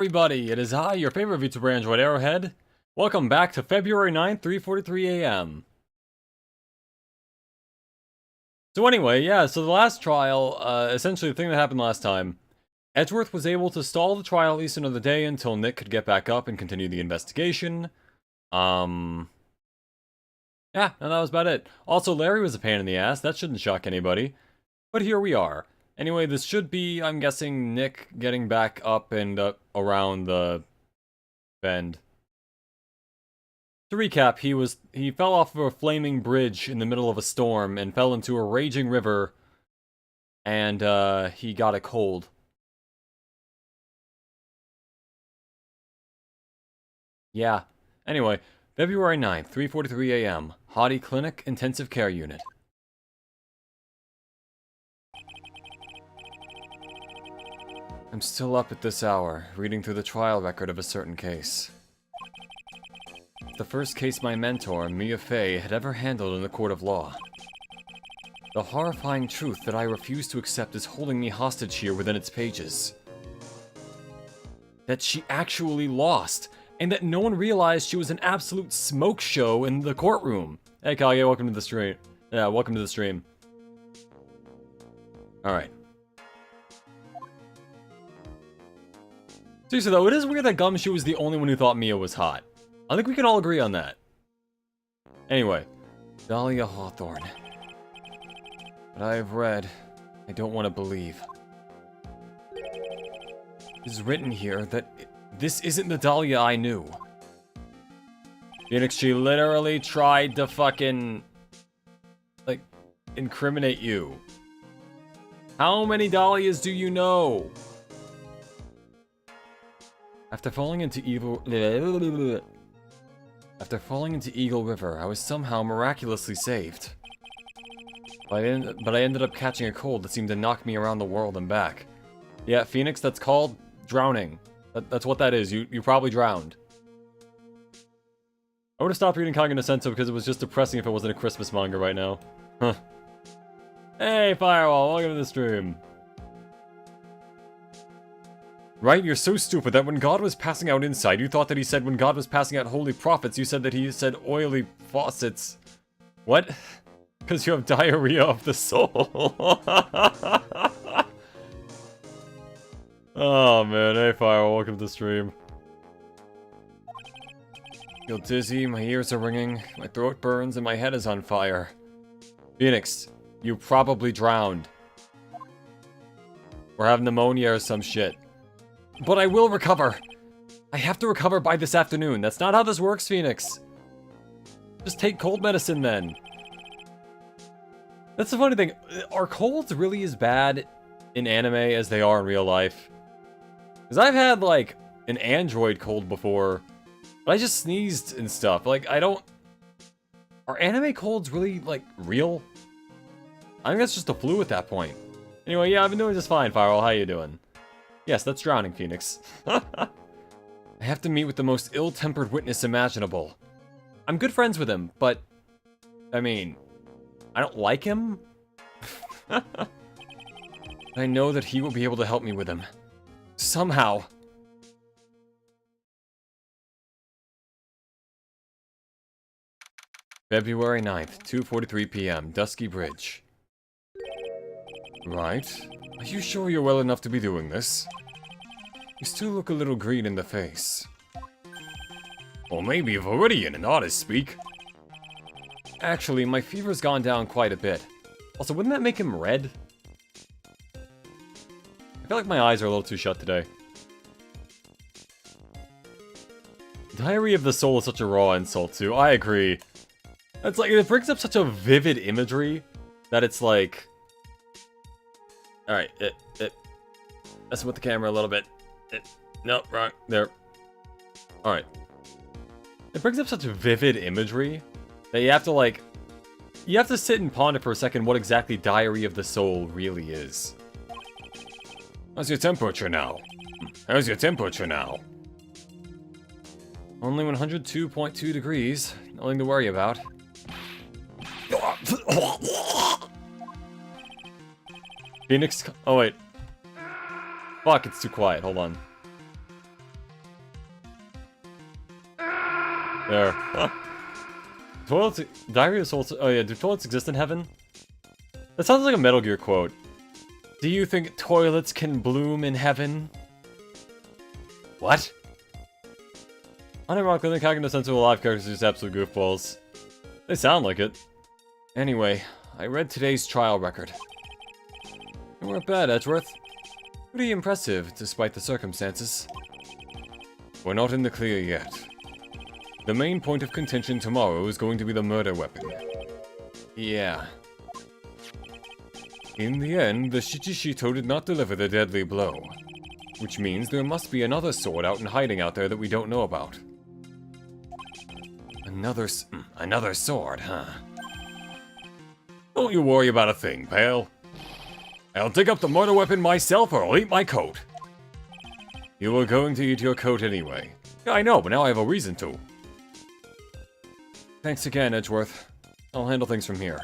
Everybody, it is I, your favorite VTuber Android Arrowhead. Welcome back to February 9th, 3:43 a.m. So anyway, so the last trial, essentially the thing that happened last time, Edgeworth was able to stall the trial at least another day until Nick could get back up and continue the investigation. Yeah, and that was about it. Also, Larry was a pain in the ass, that shouldn't shock anybody. But here we are. Anyway, this should be, I'm guessing, Nick getting back up and around the bend. To recap, he fell off of a flaming bridge in the middle of a storm and fell into a raging river, and he got a cold. Yeah. Anyway, February 9th, 3:43 a.m. Hottie Clinic Intensive Care Unit. I'm still up at this hour, reading through the trial record of a certain case. The first case my mentor, Mia Fey, had ever handled in the court of law. The horrifying truth that I refuse to accept is holding me hostage here within its pages. That she actually lost, and that no one realized she was an absolute smoke show in the courtroom. Hey Kage, welcome to the stream. Yeah, welcome to the stream. Alright. Seriously though, it is weird that Gumshoe was the only one who thought Mia was hot. I think we can all agree on that. Anyway, Dahlia Hawthorne. What I have read, I don't want to believe. It is written here that this isn't the Dahlia I knew. Phoenix, she literally tried to fucking, like, incriminate you. How many Dahlias do you know? After falling into Eagle River, I was somehow miraculously saved. But I ended up catching a cold that seemed to knock me around the world and back. Yeah, Phoenix, that's called drowning. That's what that is. You probably drowned. I would have stopped reading Kage no Senso because it was just depressing if it wasn't a Christmas manga right now. Huh. Hey, Firewall, welcome to the stream. Right? You're so stupid that when God was passing out insight, you thought that he said when God was passing out holy prophets, you said that he said oily faucets. What? Because you have diarrhea of the soul. Oh man, hey Fire, welcome to the stream. Feel dizzy, my ears are ringing, my throat burns, and my head is on fire. Phoenix, you probably drowned. Or have pneumonia or some shit. But I will recover! I have to recover by this afternoon. That's not how this works, Phoenix. Just take cold medicine then. That's the funny thing. Are colds really as bad in anime as they are in real life? Because I've had, like, an android cold before, but I just sneezed and stuff. Like, I don't... Are anime colds really, like, real? I think that's just the flu at that point. Anyway, yeah, I've been doing just fine, Firewall. How you doing? Yes, that's drowning, Phoenix. I have to meet with the most ill-tempered witness imaginable. I'm good friends with him, but... I mean... I don't like him? I know that he will be able to help me with him. Somehow. February 9th, 2:43 p.m., Dusky Bridge. Right. Are you sure you're well enough to be doing this? You still look a little green in the face. Or maybe a Viridian in artist speak. Actually, my fever's gone down quite a bit. Also, wouldn't that make him red? I feel like my eyes are a little too shut today. Diary of the Soul is such a raw insult, too. I agree. It's like, it brings up such a vivid imagery that it's like... Alright, messing with the camera a little bit. No, wrong. There. Alright. It brings up such vivid imagery that you have to, like... You have to sit and ponder for a second what exactly Diary of the Soul really is. How's your temperature now? How's your temperature now? Only 102.2 degrees. Nothing to worry about. Phoenix... Oh, wait. Fuck, it's too quiet. Hold on. There. Toilets... Diary of Souls... Oh yeah, do toilets exist in heaven? That sounds like a Metal Gear quote. Do you think toilets can bloom in heaven? What? Unironically, the calculus sense of live characters are just absolute goofballs. They sound like it. Anyway, I read today's trial record. You weren't bad, Edgeworth. Pretty impressive, despite the circumstances. We're not in the clear yet. The main point of contention tomorrow is going to be the murder weapon. Yeah. In the end, the Shichishito did not deliver the deadly blow. Which means there must be another sword out in hiding out there that we don't know about. Another sword, huh? Don't you worry about a thing, pal. I'll dig up the murder weapon myself or I'll eat my coat. You were going to eat your coat anyway. Yeah, I know, but now I have a reason to. Thanks again, Edgeworth. I'll handle things from here.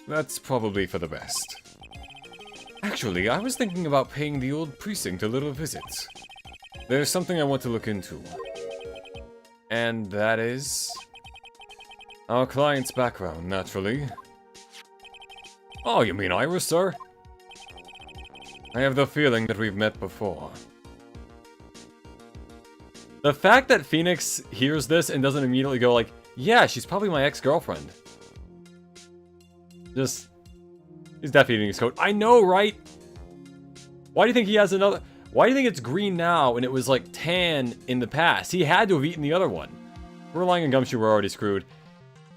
That's probably for the best. Actually, I was thinking about paying the old precinct a little visit. There's something I want to look into. And that is... our client's background, naturally. Oh, you mean Iris, sir? I have the feeling that we've met before. The fact that Phoenix hears this and doesn't immediately go like, yeah, she's probably my ex-girlfriend. Just... he's definitely eating his coat. I know, right? Why do you think he has another... why do you think it's green now and it was like tan in the past? He had to have eaten the other one. If we're relying on Gumshoe, we're already screwed.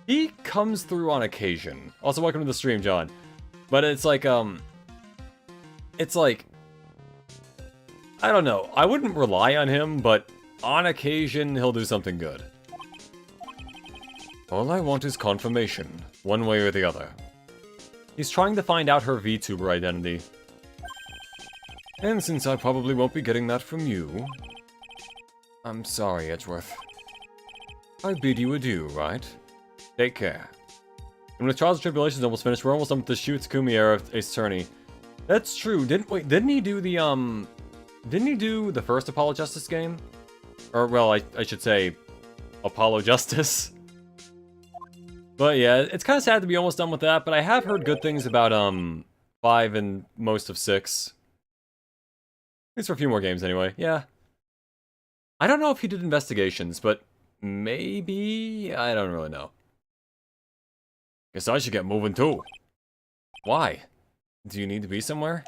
He comes through on occasion. Also, welcome to the stream, John. But it's like, it's like... I don't know. I wouldn't rely on him, but on occasion, he'll do something good. All I want is confirmation, one way or the other. He's trying to find out her VTuber identity. And since I probably won't be getting that from you... I'm sorry, Edgeworth. I bid you adieu, right? Take care. And with Trials and Tribulations almost finished, we're almost done with the Shu Takumi era of Ace Attorney. That's true. Didn't he do the, didn't he do the first Apollo Justice game? Or, well, I should say, Apollo Justice. But yeah, it's kind of sad to be almost done with that, but I have heard good things about, 5 and most of 6. At least for a few more games, anyway. Yeah. I don't know if he did Investigations, but maybe? I don't really know. Guess I should get moving, too. Why? Do you need to be somewhere?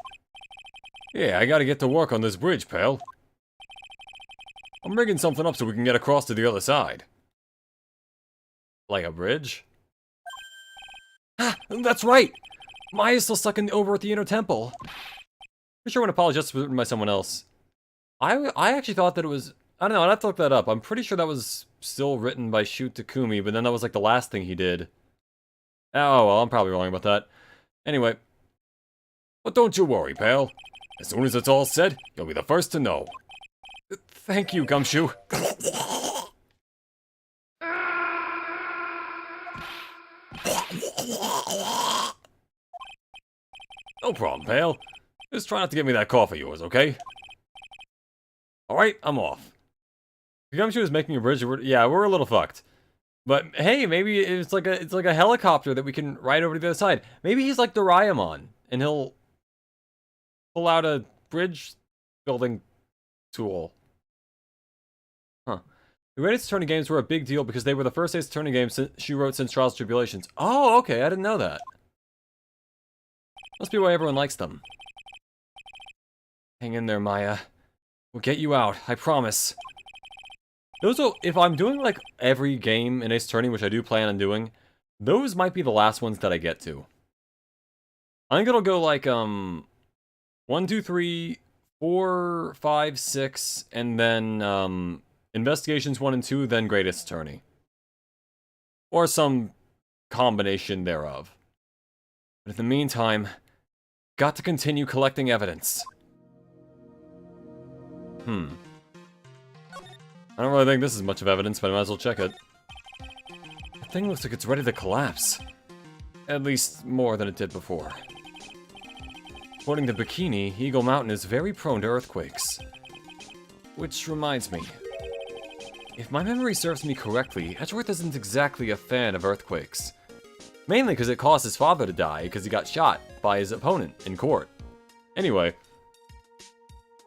Yeah, I gotta get to work on this bridge, pal. I'm rigging something up so we can get across to the other side. Like a bridge? Ah, that's right! Maya's still stuck over at the Inner Temple. Pretty sure when Apollo Justice was written by someone else. I actually thought that it was... I don't know, I'd have to look that up. I'm pretty sure that was still written by Shu Takumi, but then that was like the last thing he did. Oh, well, I'm probably wrong about that. Anyway. But don't you worry, pal. As soon as it's all said, you'll be the first to know. Thank you, Gumshoe. No problem, pal. Just try not to give me that cough of yours, okay? Alright, I'm off. If Gumshoe is making a bridge, yeah, we're a little fucked. But hey, maybe it's like a helicopter that we can ride over to the other side. Maybe he's like Doraemon, and he'll pull out a bridge building tool. Huh. The greatest Attorney games were a big deal because they were the first Ace Attorney games she wrote since Trials and Tribulations. Oh, okay, I didn't know that. Must be why everyone likes them. Hang in there, Maya. We'll get you out, I promise. Those will, if I'm doing like every game in Ace Attorney, which I do plan on doing, those might be the last ones that I get to. I think it'll go like 1, 2, 3, 4, 5, 6, and then Investigations 1 and 2, then Greatest Attorney. Or some combination thereof. But in the meantime, got to continue collecting evidence. I don't really think this is much of evidence, but I might as well check it. The thing looks like it's ready to collapse. At least more than it did before. According to Bikini, Eagle Mountain is very prone to earthquakes. Which reminds me. If my memory serves me correctly, Edgeworth isn't exactly a fan of earthquakes. Mainly because it caused his father to die because he got shot by his opponent in court. Anyway.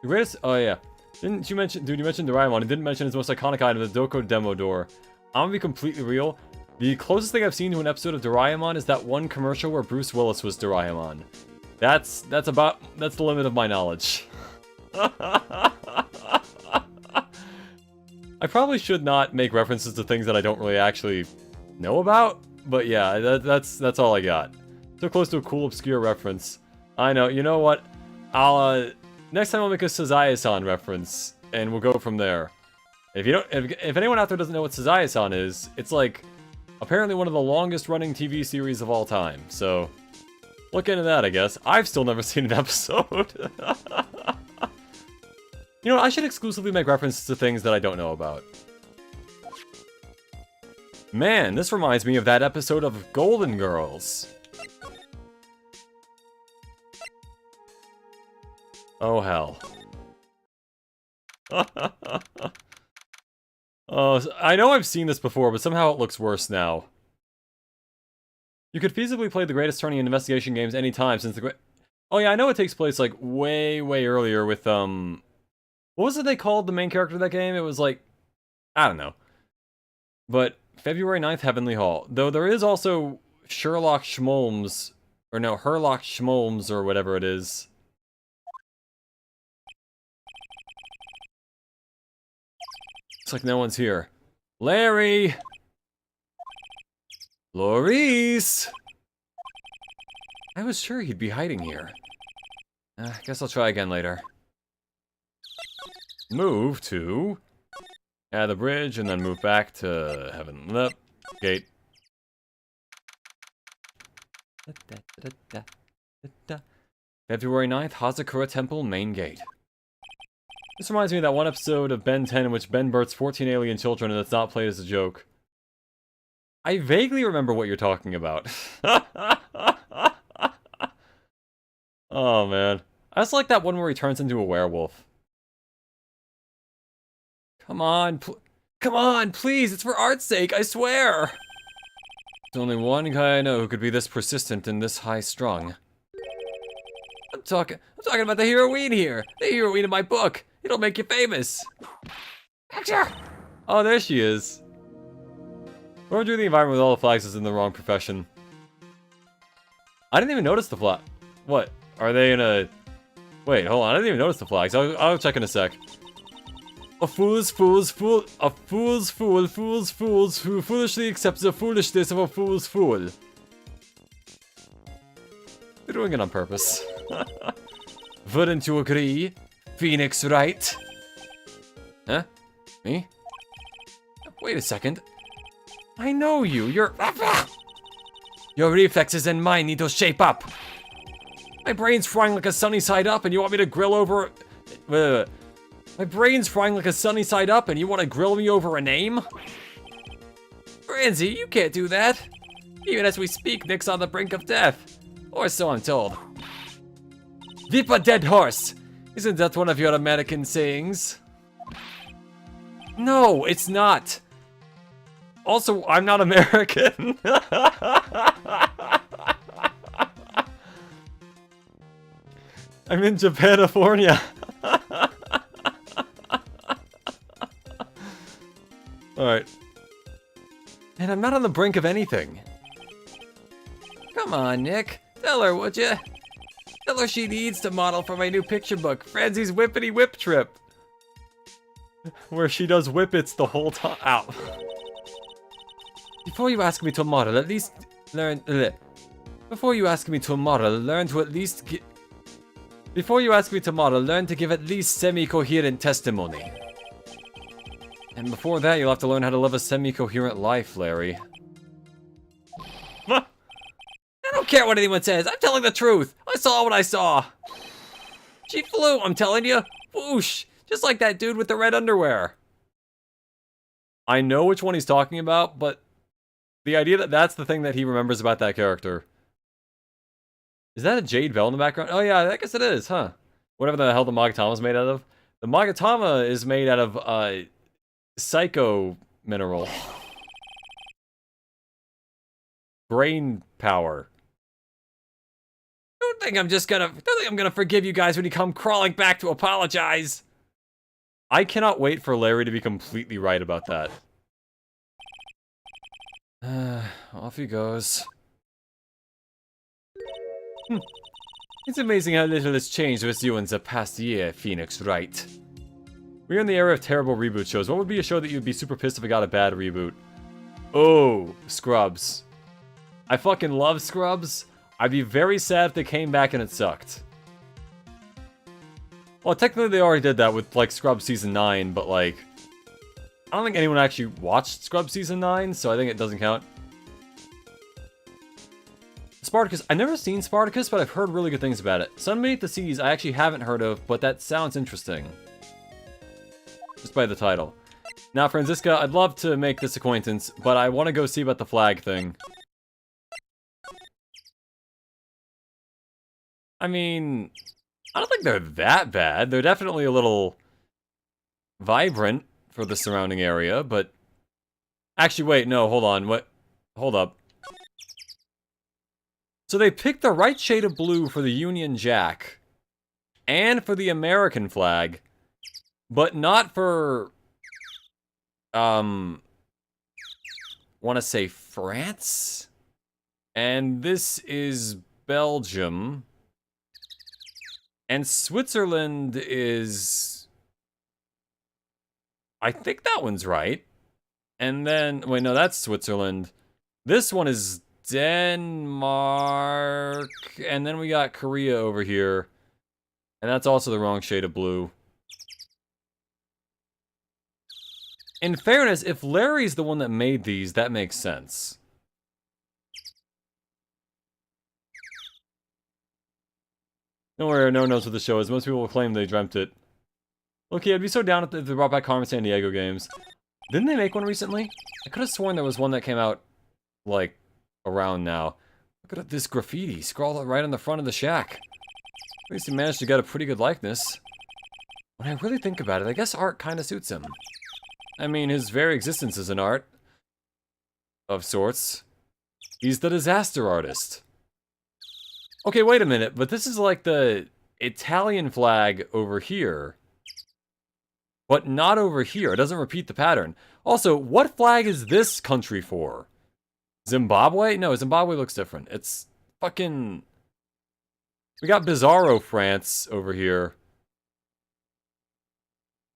The greatest... Oh, yeah. Didn't you mention... Dude, you mentioned Doraemon and didn't mention his most iconic item, the Doko Demo Door. I'm gonna be completely real. The closest thing I've seen to an episode of Doraemon is that one commercial where Bruce Willis was Doraemon. That's the limit of my knowledge. I probably should not make references to things that I don't really actually know about, but yeah, that's all I got. So close to a cool obscure reference. I know. You know what? I'll next time I'll make a Sazaya-san reference, and we'll go from there. If anyone out there doesn't know what Sazaya-san is, it's like apparently one of the longest running TV series of all time. So look into that, I guess. I've still never seen an episode. You know what, I should exclusively make references to things that I don't know about. Man, this reminds me of that episode of Golden Girls. Oh, hell. Oh, I know I've seen this before, but somehow it looks worse now. You could feasibly play the greatest turning in investigation games anytime since the Oh yeah, I know it takes place, like, way, way earlier with, what was it they called the main character of that game? It was like, I don't know. But February 9th, Heavenly Hall. Though there is also Sherlock Schmolms, or no, Herlock Schmolms, or whatever it is. Looks like no one's here. Larry! Loris! I was sure he'd be hiding here. Guess I'll try again later. Move to... the bridge, and then move back to Heaven. Gate. February 9th, Hazakura Temple, main gate. This reminds me of that one episode of Ben 10 in which Ben births 14 alien children and it's not played as a joke. I vaguely remember what you're talking about. Oh, man. I just like that one where he turns into a werewolf. Come on, come on, please, it's for art's sake, I swear! There's only one guy I know who could be this persistent and this high-strung. I'm talking about the heroine here! The heroine of my book! It'll make you famous! Picture! Oh, there she is. Whoever drew the environment with all the flags is in the wrong profession. I didn't even notice the flag. What? Are they in a... Wait, hold on, I didn't even notice the flags. I'll check in a sec. A fool's fool who foolishly accepts the foolishness of a fool's fool. They're doing it on purpose. Wouldn't you agree? Phoenix, right? Huh? Me? Wait a second. I know you. Your reflexes and mine need to shape up. My brain's frying like a sunny side up and you want me to grill over... My brain's frying like a sunny side up and you want to grill me over a name? Franzi, you can't do that. Even as we speak, Nick's on the brink of death. Or so I'm told. Whip a dead horse! Isn't that one of your American sayings? No, it's not. Also, I'm not American. I'm in Japanifornia. Alright. And I'm not on the brink of anything. Come on, Nick. Tell her, would you? Tell her she needs to model for my new picture book, Franzi's Whippity Whip Trip. Where she does whippets the whole time. Ow. Before you ask me to model, at least learn... Before you ask me to model, learn to at least... Before you ask me to model, learn to give at least semi-coherent testimony. And before that, you'll have to learn how to live a semi-coherent life, Larry. I don't care what anyone says, I'm telling the truth! I saw what I saw! She flew, I'm telling you! Whoosh! Just like that dude with the red underwear. I know which one he's talking about, but... the idea that that's the thing that he remembers about that character. Is that a Jade Bell in the background? Oh yeah, I guess it is, huh? Whatever the hell the Magatama's made out of. The Magatama is made out of, psycho mineral. Brain power. Don't think I'm gonna forgive you guys when you come crawling back to apologize. I cannot wait for Larry to be completely right about that. Off he goes. It's amazing how little has changed with you in the past year, Phoenix, right? We're in the era of terrible reboot shows. What would be a show that you'd be super pissed if it got a bad reboot? Oh, Scrubs. I fucking love Scrubs. I'd be very sad if they came back and it sucked. Well, technically they already did that with, like, Scrubs Season 9, but, like... I don't think anyone actually watched Scrubs Season 9, so I think it doesn't count. Spartacus. I've never seen Spartacus, but I've heard really good things about it. Sun Beneath the Seas I actually haven't heard of, but that sounds interesting. Just by the title. Now, Franziska, I'd love to make this acquaintance, but I want to go see about the flag thing. I mean, I don't think they're that bad. They're definitely a little vibrant for the surrounding area, but... Actually, wait, no, hold on. What? Hold up. So they picked the right shade of blue for the Union Jack, and for the American flag, but not for, want to say France? And this is Belgium. And Switzerland is... I think that one's right. And then, wait, no, that's Switzerland. This one is Denmark, and then we got Korea over here, and that's also the wrong shade of blue. In fairness, if Larry's the one that made these, that makes sense. Don't worry, no one knows what the show is. Most people will claim they dreamt it. Okay, I'd be so down if they brought back Carmen Sandiego games. Didn't they make one recently? I could have sworn there was one that came out, like, around now. Look at this graffiti scrawled right on the front of the shack. At least he managed to get a pretty good likeness. When I really think about it, I guess art kind of suits him. I mean, his very existence is an art. Of sorts. He's the disaster artist. Okay, wait a minute, but this is like the Italian flag over here. But not over here. It doesn't repeat the pattern. Also, what flag is this country for? Zimbabwe? No, Zimbabwe looks different. It's fucking... We got Bizarro France over here.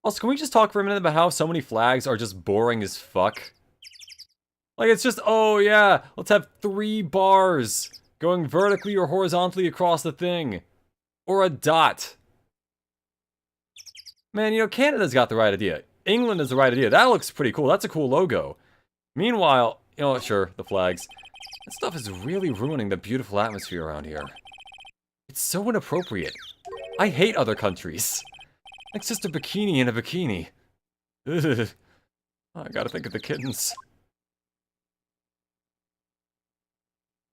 Also, can we just talk for a minute about how so many flags are just boring as fuck? Like, it's just, oh yeah, let's have 3 bars going vertically or horizontally across the thing. Or a dot. Man, you know, Canada's got the right idea. England is the right idea. That looks pretty cool. That's a cool logo. Meanwhile, you know, sure, the flags. That stuff is really ruining the beautiful atmosphere around here. It's so inappropriate. I hate other countries. It's just a bikini in a bikini. Ugh. I gotta think of the kittens.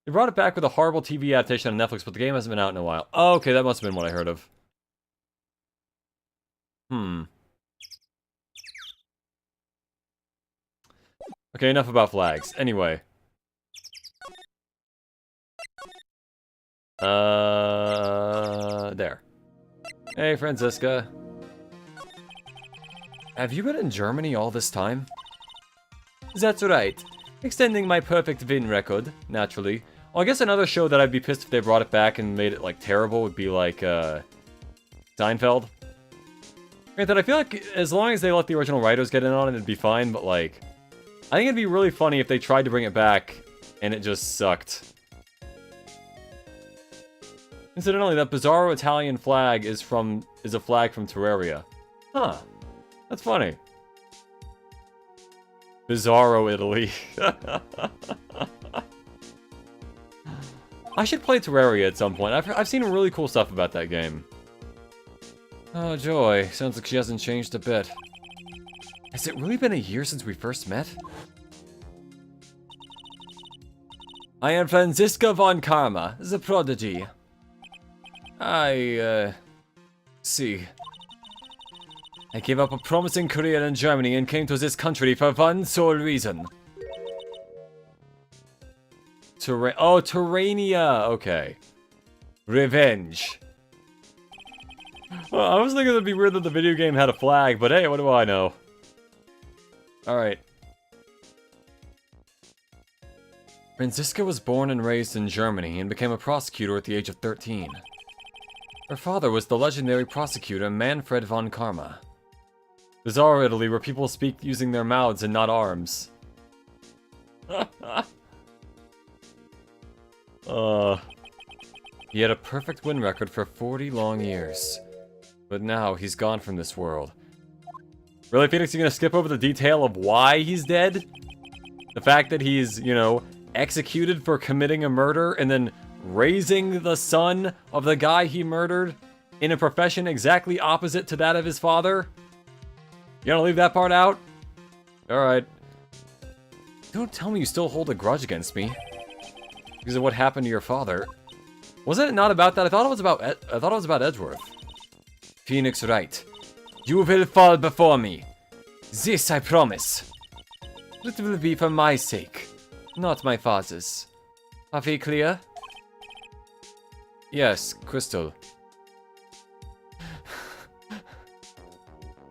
They brought it back with a horrible TV adaptation on Netflix, but the game hasn't been out in a while. Oh, okay, that must have been what I heard of. Okay, enough about flags. Anyway. There. Hey, Franziska. Have you been in Germany all this time? That's right. Extending my perfect Vin record, naturally. Well, I guess another show that I'd be pissed if they brought it back and made it, like, terrible would be, like, Seinfeld. Granted, I feel like as long as they let the original writers get in on it, it'd be fine, but, like... I think it'd be really funny if they tried to bring it back, and it just sucked. Incidentally, that bizarro Italian flag is a flag from Terraria. Huh. That's funny. Bizarro Italy. I should play Terraria at some point. I've seen really cool stuff about that game. Oh, joy. Sounds like she hasn't changed a bit. Has it really been a year since we first met? I am Franziska von Karma, the prodigy. I, see. I gave up a promising career in Germany and came to this country for one sole reason. Terrania. Okay. Revenge. Well, I was thinking it'd be weird that the video game had a flag, but hey, what do I know? Alright. Franziska was born and raised in Germany and became a prosecutor at the age of 13. Her father was the legendary prosecutor Manfred von Karma. Bizarre Italy, where people speak using their mouths and not arms. He had a perfect win record for 40 long years. But now, he's gone from this world. Really, Phoenix, you gonna skip over the detail of why he's dead? The fact that he's, you know, executed for committing a murder and then raising the son of the guy he murdered in a profession exactly opposite to that of his father? You gonna leave that part out? Alright. Don't tell me you still hold a grudge against me. Because of what happened to your father. Wasn't it not about that? I thought it was about Edgeworth. Phoenix right. You will fall before me. This I promise. It will be for my sake, not my father's. Are we clear? Yes, Crystal.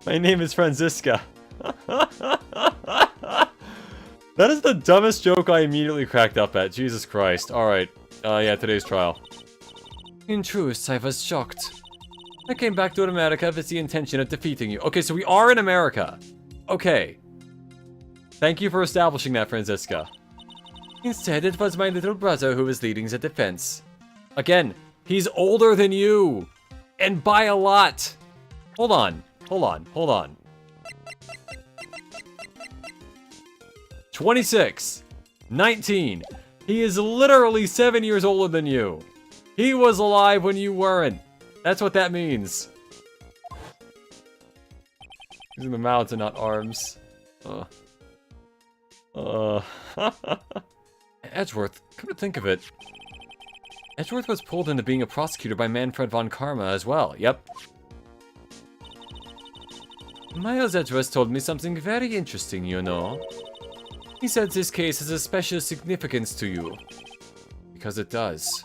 My name is Franziska. That is the dumbest joke I immediately cracked up at. Jesus Christ. Alright. Yeah, today's trial. In truth, I was shocked. I came back to America with the intention of defeating you. Okay, so we are in America. Okay. Thank you for establishing that, Franziska. Instead, it was my little brother who was leading the defense. Again, he's older than you. And by a lot. Hold on. 26. 19. He is literally 7 years older than you. He was alive when you weren't. That's what that means. Using the mouths and not arms. Edgeworth, come to think of it. Edgeworth was pulled into being a prosecutor by Manfred von Karma as well. Yep. Miles Edgeworth told me something very interesting, you know. He said this case has a special significance to you. Because it does.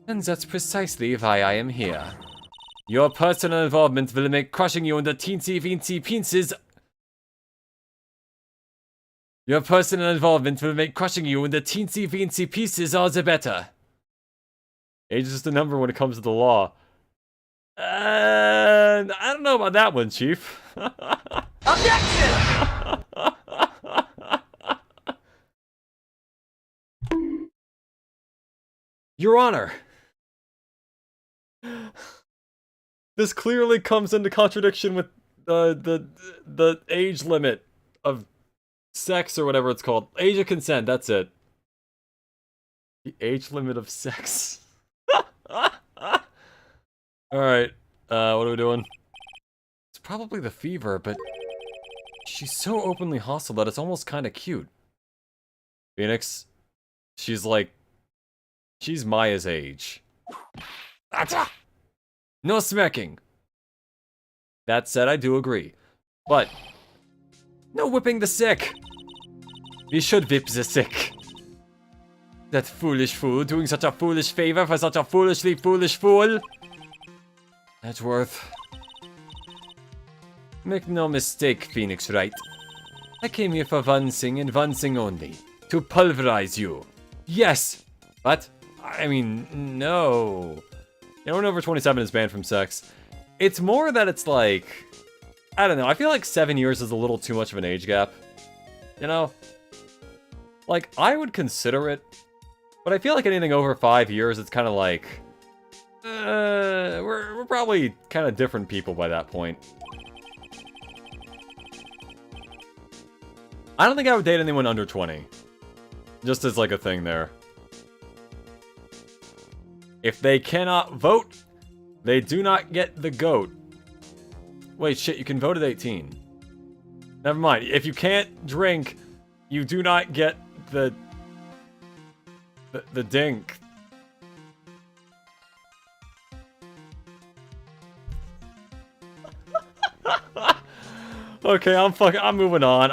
And that's precisely why I am here. Your personal involvement will make crushing you into teensy-weensy pieces. Your personal involvement will make crushing you into teensy-weensy pieces all the better. Age is just a number when it comes to the law. I don't know about that one, Chief. Objection! Your Honor. This clearly comes into contradiction with the age limit of sex or whatever it's called. Age of consent, that's it. The age limit of sex. Alright, what are we doing? It's probably the fever, but she's so openly hostile that it's almost kinda cute. Phoenix, she's like, she's Maya's age. No smirking. That said, I do agree. But, no whipping the sick. We should whip the sick. That foolish fool doing such a foolish favor for such a foolishly foolish fool. Edgeworth. Make no mistake, Phoenix Wright. I came here for one thing and one thing only. To pulverize you. Yes! But, I mean, no. Anyone over 27 is banned from sex. It's more that it's like, I don't know, I feel like 7 years is a little too much of an age gap. You know? Like, I would consider it, but I feel like anything over 5 years, it's kind of like, we're probably kind of different people by that point. I don't think I would date anyone under 20. Just as like a thing there. If they cannot vote, they do not get the goat. Wait, shit, you can vote at 18. Never mind. If you can't drink, you do not get the dink. Okay, I'm moving on.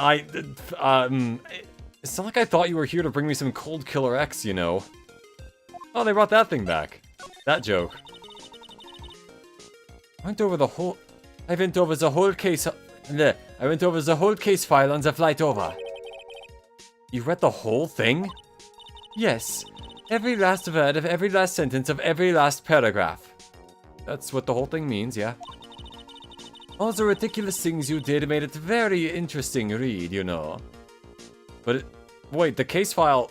It's not like I thought you were here to bring me some Cold Killer X, you know. Oh, they brought that thing back. That joke. I went over the whole case. Bleh. I went over the whole case file on the flight over. You read the whole thing? Yes. Every last word of every last sentence of every last paragraph. That's what the whole thing means, yeah. All the ridiculous things you did made it a very interesting read, you know. But wait, the case file...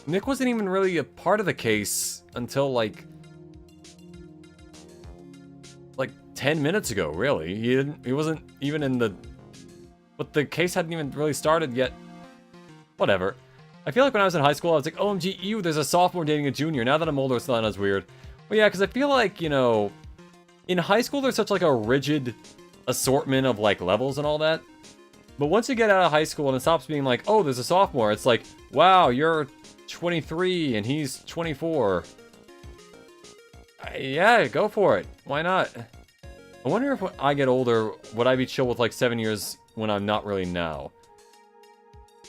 Nick wasn't even really a part of the case until, like 10 minutes ago, really. He wasn't even in the... But the case hadn't even really started yet. Whatever. I feel like when I was in high school, I was like, OMG, ew, there's a sophomore dating a junior. Now that I'm older, it's not as weird. Well, yeah, because I feel like, you know... In high school, there's such, like, a rigid assortment of, like, levels and all that. But once you get out of high school and it stops being like, oh, there's a sophomore, it's like, wow, you're 23 and he's 24. Yeah, go for it. Why not? I wonder if when I get older, would I be chill with like 7 years when I'm not really now?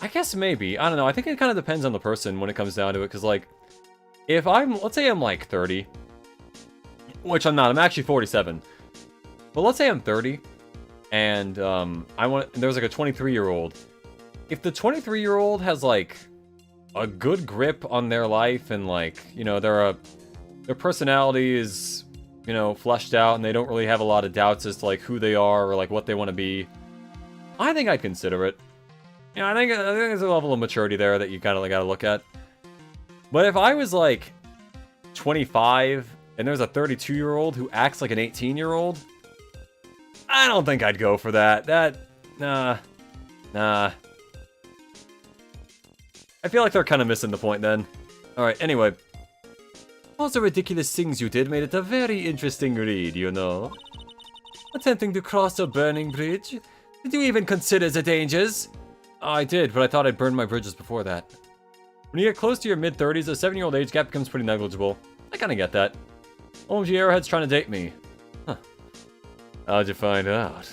I guess maybe. I don't know. I think it kind of depends on the person when it comes down to it. Because like, if let's say I'm like 30, which I'm not. I'm actually 47. But let's say I'm 30 and there's like a 23-year-old. If the 23-year-old has like a good grip on their life and like, you know, their personality is, you know, fleshed out and they don't really have a lot of doubts as to like who they are or like what they want to be, I think I'd consider it. You know, I think there's a level of maturity there that you kind of like gotta look at. But if I was like 25 and there's a 32-year-old who acts like an 18-year-old, I don't think I'd go for that. Nah. I feel like they're kind of missing the point then. Alright, anyway. All the ridiculous things you did made it a very interesting read, you know. Attempting to cross a burning bridge? Did you even consider the dangers? I did, but I thought I'd burned my bridges before that. When you get close to your mid-30s, a 7-year-old age gap becomes pretty negligible. I kinda get that. OMG, Arrowhead's trying to date me. Huh. How'd you find out?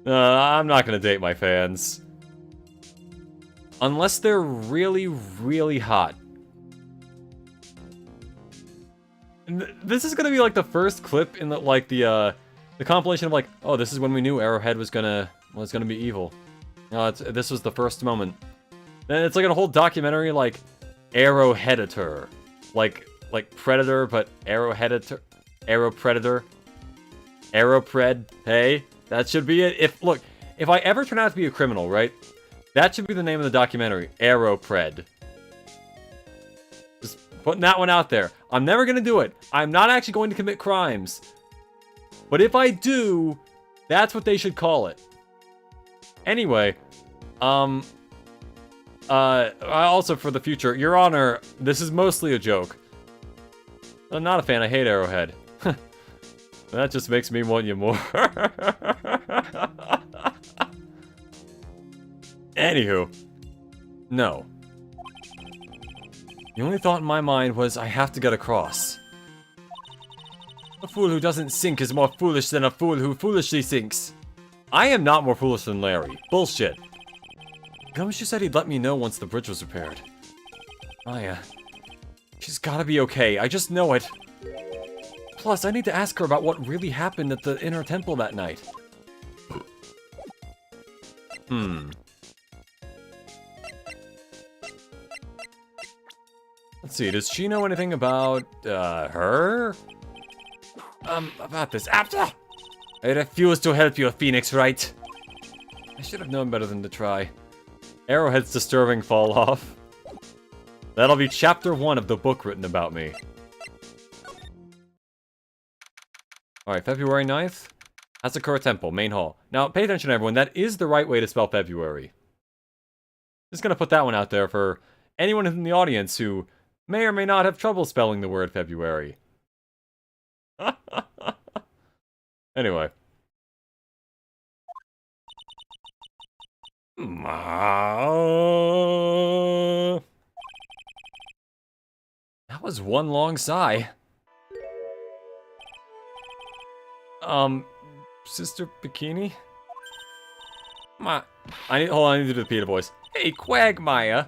I'm not gonna date my fans. Unless they're really, really hot. And this is gonna be like the first clip in the compilation of like, oh, this is when we knew Arrowhead was gonna be evil. This was the first moment. Then it's like a whole documentary like Arrowheadator, like Predator, but Arrowheadator, Arrow Predator, Arrowpred. Hey, that should be it. If I ever turn out to be a criminal, right? That should be the name of the documentary, Arrowpred. Just putting that one out there. I'm never gonna do it. I'm not actually going to commit crimes. But if I do, that's what they should call it. Anyway, also for the future, Your Honor, this is mostly a joke. I'm not a fan, I hate Arrowhead. That just makes me want you more. Anywho, no. The only thought in my mind was, I have to get across. A fool who doesn't sink is more foolish than a fool who foolishly sinks. I am not more foolish than Larry. Bullshit. Gumshoe said he'd let me know once the bridge was repaired. Maya. She's gotta be okay, I just know it. Plus, I need to ask her about what really happened at the inner temple that night. Let's see, does she know anything about, her? About this after? I refuse to help you, Phoenix Wright. I should have known better than to try. Arrowhead's disturbing fall off. That'll be chapter 1 of the book written about me. Alright, February 9th. Asakura Temple, main hall. Now, pay attention everyone, that is the right way to spell February. Just gonna put that one out there for anyone in the audience who may or may not have trouble spelling the word February. Anyway. That was one long sigh. Sister Bikini? Hold on, I need to do the Peter voice. Hey, Quagmire.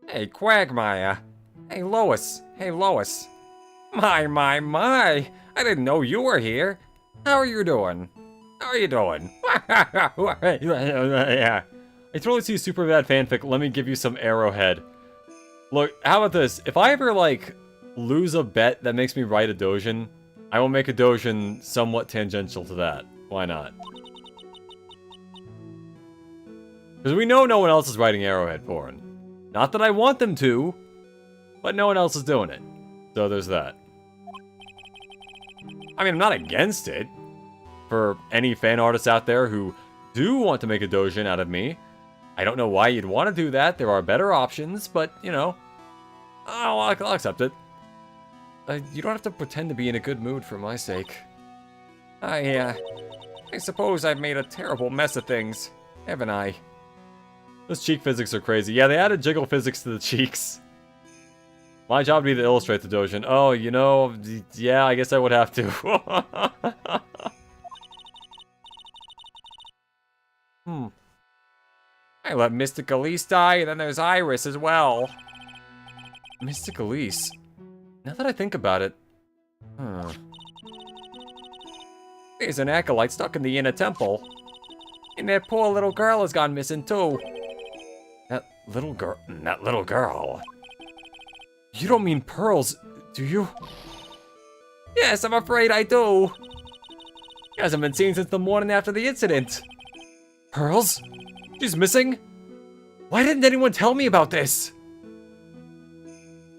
Hey, Quagmire. Hey, Lois. Hey, Lois. My. I didn't know you were here. How are you doing? How are you doing? Yeah. I totally see super bad fanfic. Let me give you some Arrowhead. Look, how about this? If I ever, like, lose a bet that makes me write a dojin, I will make a dojin somewhat tangential to that. Why not? Because we know no one else is writing Arrowhead porn. Not that I want them to, but no one else is doing it. So there's that. I mean, I'm not against it. For any fan artists out there who do want to make a dojin out of me, I don't know why you'd want to do that. There are better options, but, you know, I'll accept it. You don't have to pretend to be in a good mood for my sake. I suppose I've made a terrible mess of things, haven't I? Those cheek physics are crazy. Yeah, they added jiggle physics to the cheeks. My job would be to illustrate the dojin. Oh, you know, yeah, I guess I would have to. I let Mystic Elise die, and then there's Iris as well. Mystic Elise? Now that I think about it... There's an acolyte stuck in the inner temple. And that poor little girl has gone missing too. That little girl? You don't mean Pearls, do you? Yes, I'm afraid I do. She hasn't been seen since the morning after the incident. Pearls? She's missing? Why didn't anyone tell me about this?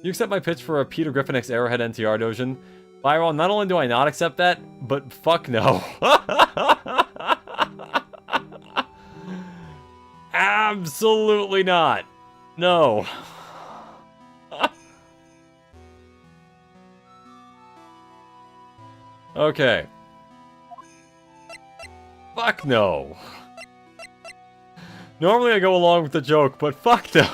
You accept my pitch for a Peter Griffin X Arrowhead NTR dojin? Byron, not only do I not accept that, but fuck no. Absolutely not. No. Okay. Fuck no. Normally I go along with the joke, but fuck no.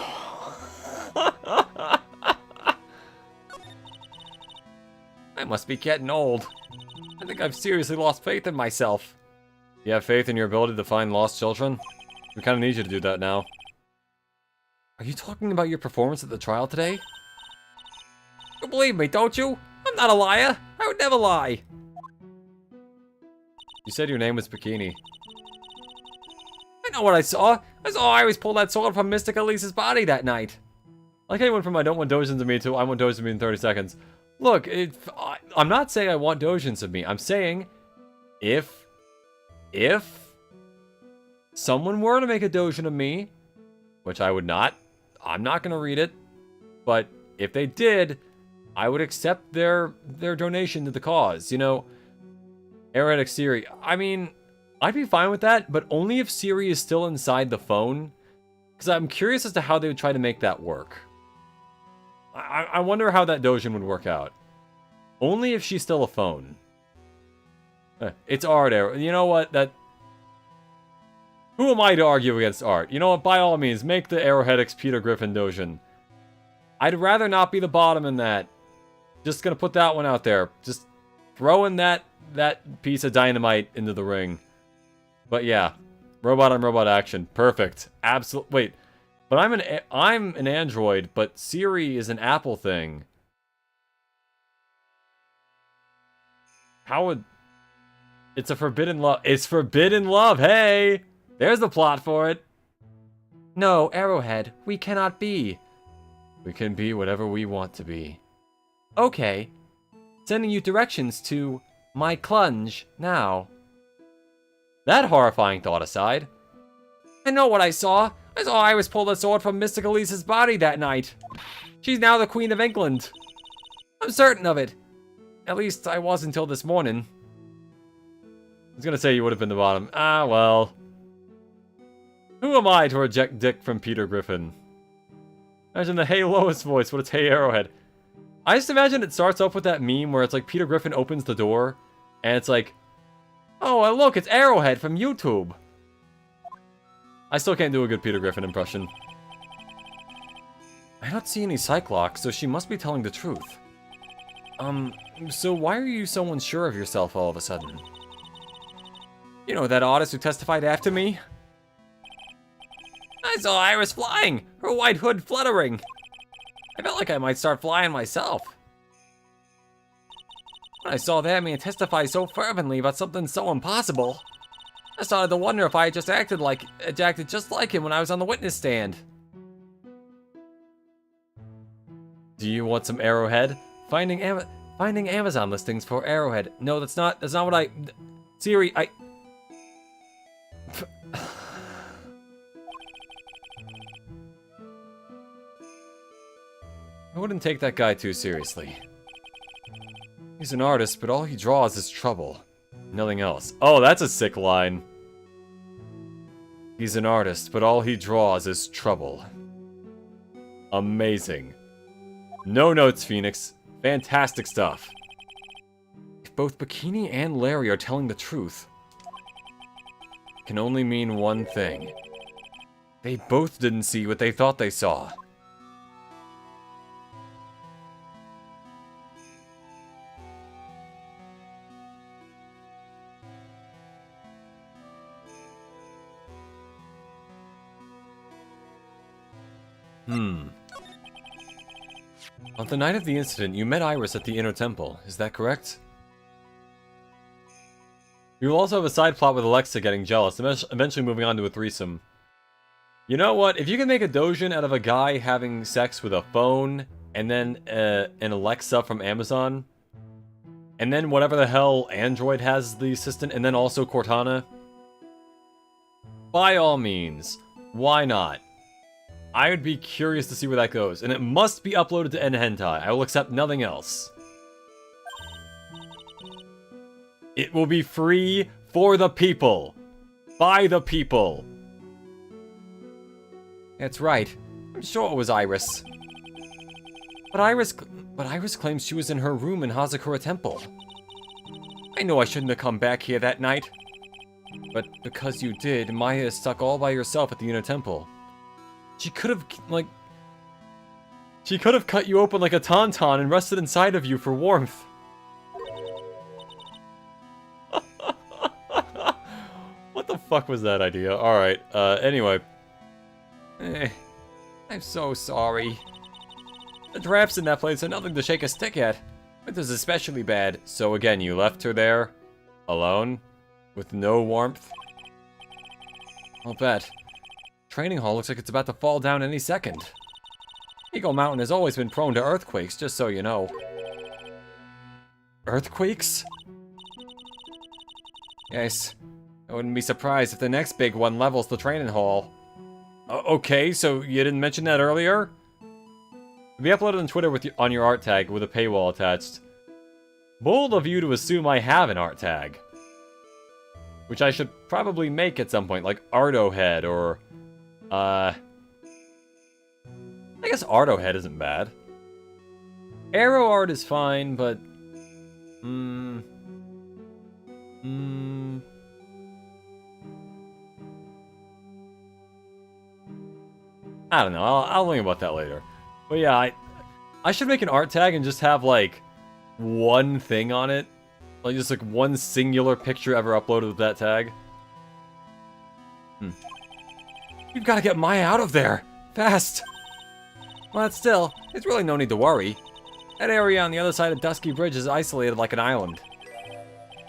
I must be getting old. I think I've seriously lost faith in myself. You have faith in your ability to find lost children? We kind of need you to do that now. Are you talking about your performance at the trial today? You believe me, don't you? I'm not a liar. I would never lie. You said your name was Bikini. I know what I saw. I saw Iris pull that sword from Mystic Elise's body that night. Like I went from I don't want dojins of me to I want dojins of me in 30 seconds. Look, I'm not saying I want dojins of me. I'm saying if someone were to make a dojin of me, which I would not, I'm not going to read it, but if they did, I would accept their donation to the cause. You know, Arrowhead X Siri. I mean, I'd be fine with that, but only if Siri is still inside the phone, because I'm curious as to how they would try to make that work. I wonder how that dojin would work out. Only if she's still a phone. It's art, Arrow. You know what? Who am I to argue against art? You know what? By all means, make the Arrowhead X Peter Griffin dojin. I'd rather not be the bottom in that. Just gonna put that one out there. Just throwing that piece of dynamite into the ring. But yeah, robot on robot action, perfect. Absolute. Wait, but I'm an Android, but Siri is an Apple thing. How would? It's a forbidden love. It's forbidden love. Hey, there's the plot for it. No, Arrowhead, we cannot be. We can be whatever we want to be. Okay. Sending you directions to my clunge now. That horrifying thought aside, I know what I saw. I saw Iris pull the sword from Mystic Elise's body that night. She's now the Queen of England. I'm certain of it. At least I was until this morning. I was gonna say you would have been the bottom. Ah, well. Who am I to reject dick from Peter Griffin? Imagine the Hey Lois voice, but it's Hey Arrowhead. I just imagine it starts off with that meme where it's like Peter Griffin opens the door, and it's like, oh, well, look, it's Arrowhead from YouTube. I still can't do a good Peter Griffin impression. I don't see any Cyclops, so she must be telling the truth. So why are you so unsure of yourself all of a sudden? You know that artist who testified after me? I saw Iris flying, her white hood fluttering. I felt like I might start flying myself. When I saw that man testify so fervently about something so impossible, I started to wonder if I had just acted just like him when I was on the witness stand. Do you want some Arrowhead? Finding Amazon listings for Arrowhead. No, that's not what I... Siri, I wouldn't take that guy too seriously. He's an artist, but all he draws is trouble. Nothing else. Oh, that's a sick line. He's an artist, but all he draws is trouble. Amazing. No notes, Phoenix. Fantastic stuff. If both Bikini and Larry are telling the truth, it can only mean one thing. They both didn't see what they thought they saw. On the night of the incident, you met Iris at the Inner Temple. Is that correct? We will also have a side plot with Alexa getting jealous, eventually moving on to a threesome. You know what? If you can make a doujin out of a guy having sex with a phone, and then an Alexa from Amazon, and then whatever the hell Android has the assistant, and then also Cortana, by all means, why not? I would be curious to see where that goes, and it must be uploaded to Hentai. I will accept nothing else. It will be free for the people. By the people. That's right. I'm sure it was Iris. But Iris claims she was in her room in Hazakura Temple. I know I shouldn't have come back here that night. But because you did, Maya is stuck all by herself at the Inner Temple. She could have, cut you open like a tauntaun and rested inside of you for warmth. What the fuck was that idea? Alright, anyway. I'm so sorry. The drafts in that place are nothing to shake a stick at. Winter's especially bad. So again, you left her there? Alone? With no warmth? I'll bet. Training hall looks like it's about to fall down any second. Eagle Mountain has always been prone to earthquakes, just so you know. Earthquakes? Yes. I wouldn't be surprised if the next big one levels the training hall. Okay, so you didn't mention that earlier? It'll be uploaded on Twitter on your art tag with a paywall attached. Bold of you to assume I have an art tag. Which I should probably make at some point, like Arrowhead or... I guess Arrowhead isn't bad. Arrow art is fine, but... I don't know, I'll think about that later. But yeah, I should make an art tag and just have, like, one thing on it. Like, just, like, one singular picture ever uploaded with that tag. You've got to get Maya out of there! Fast! But still, there's really no need to worry. That area on the other side of Dusky Bridge is isolated like an island.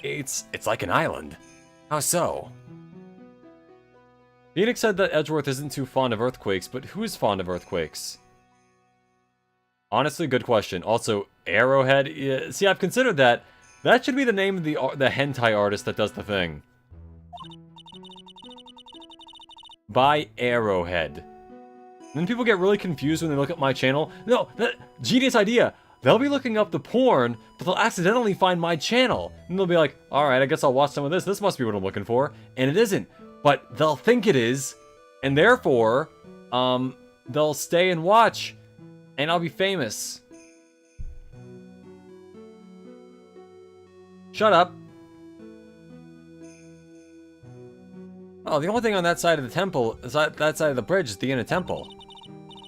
It's like an island. How so? Phoenix said that Edgeworth isn't too fond of earthquakes, but who's fond of earthquakes? Honestly, good question. Also, Arrowhead. Yeah, see, I've considered that. That should be the name of the hentai artist that does the thing. By Arrowhead. Then people get really confused when they look at my channel. No, genius idea. They'll be looking up the porn, but they'll accidentally find my channel. And they'll be like, alright, I guess I'll watch some of this. This must be what I'm looking for. And it isn't. But they'll think it is. And therefore, they'll stay and watch. And I'll be famous. Shut up. Oh, the only thing on that side of the temple, that side of the bridge, is the Inner Temple.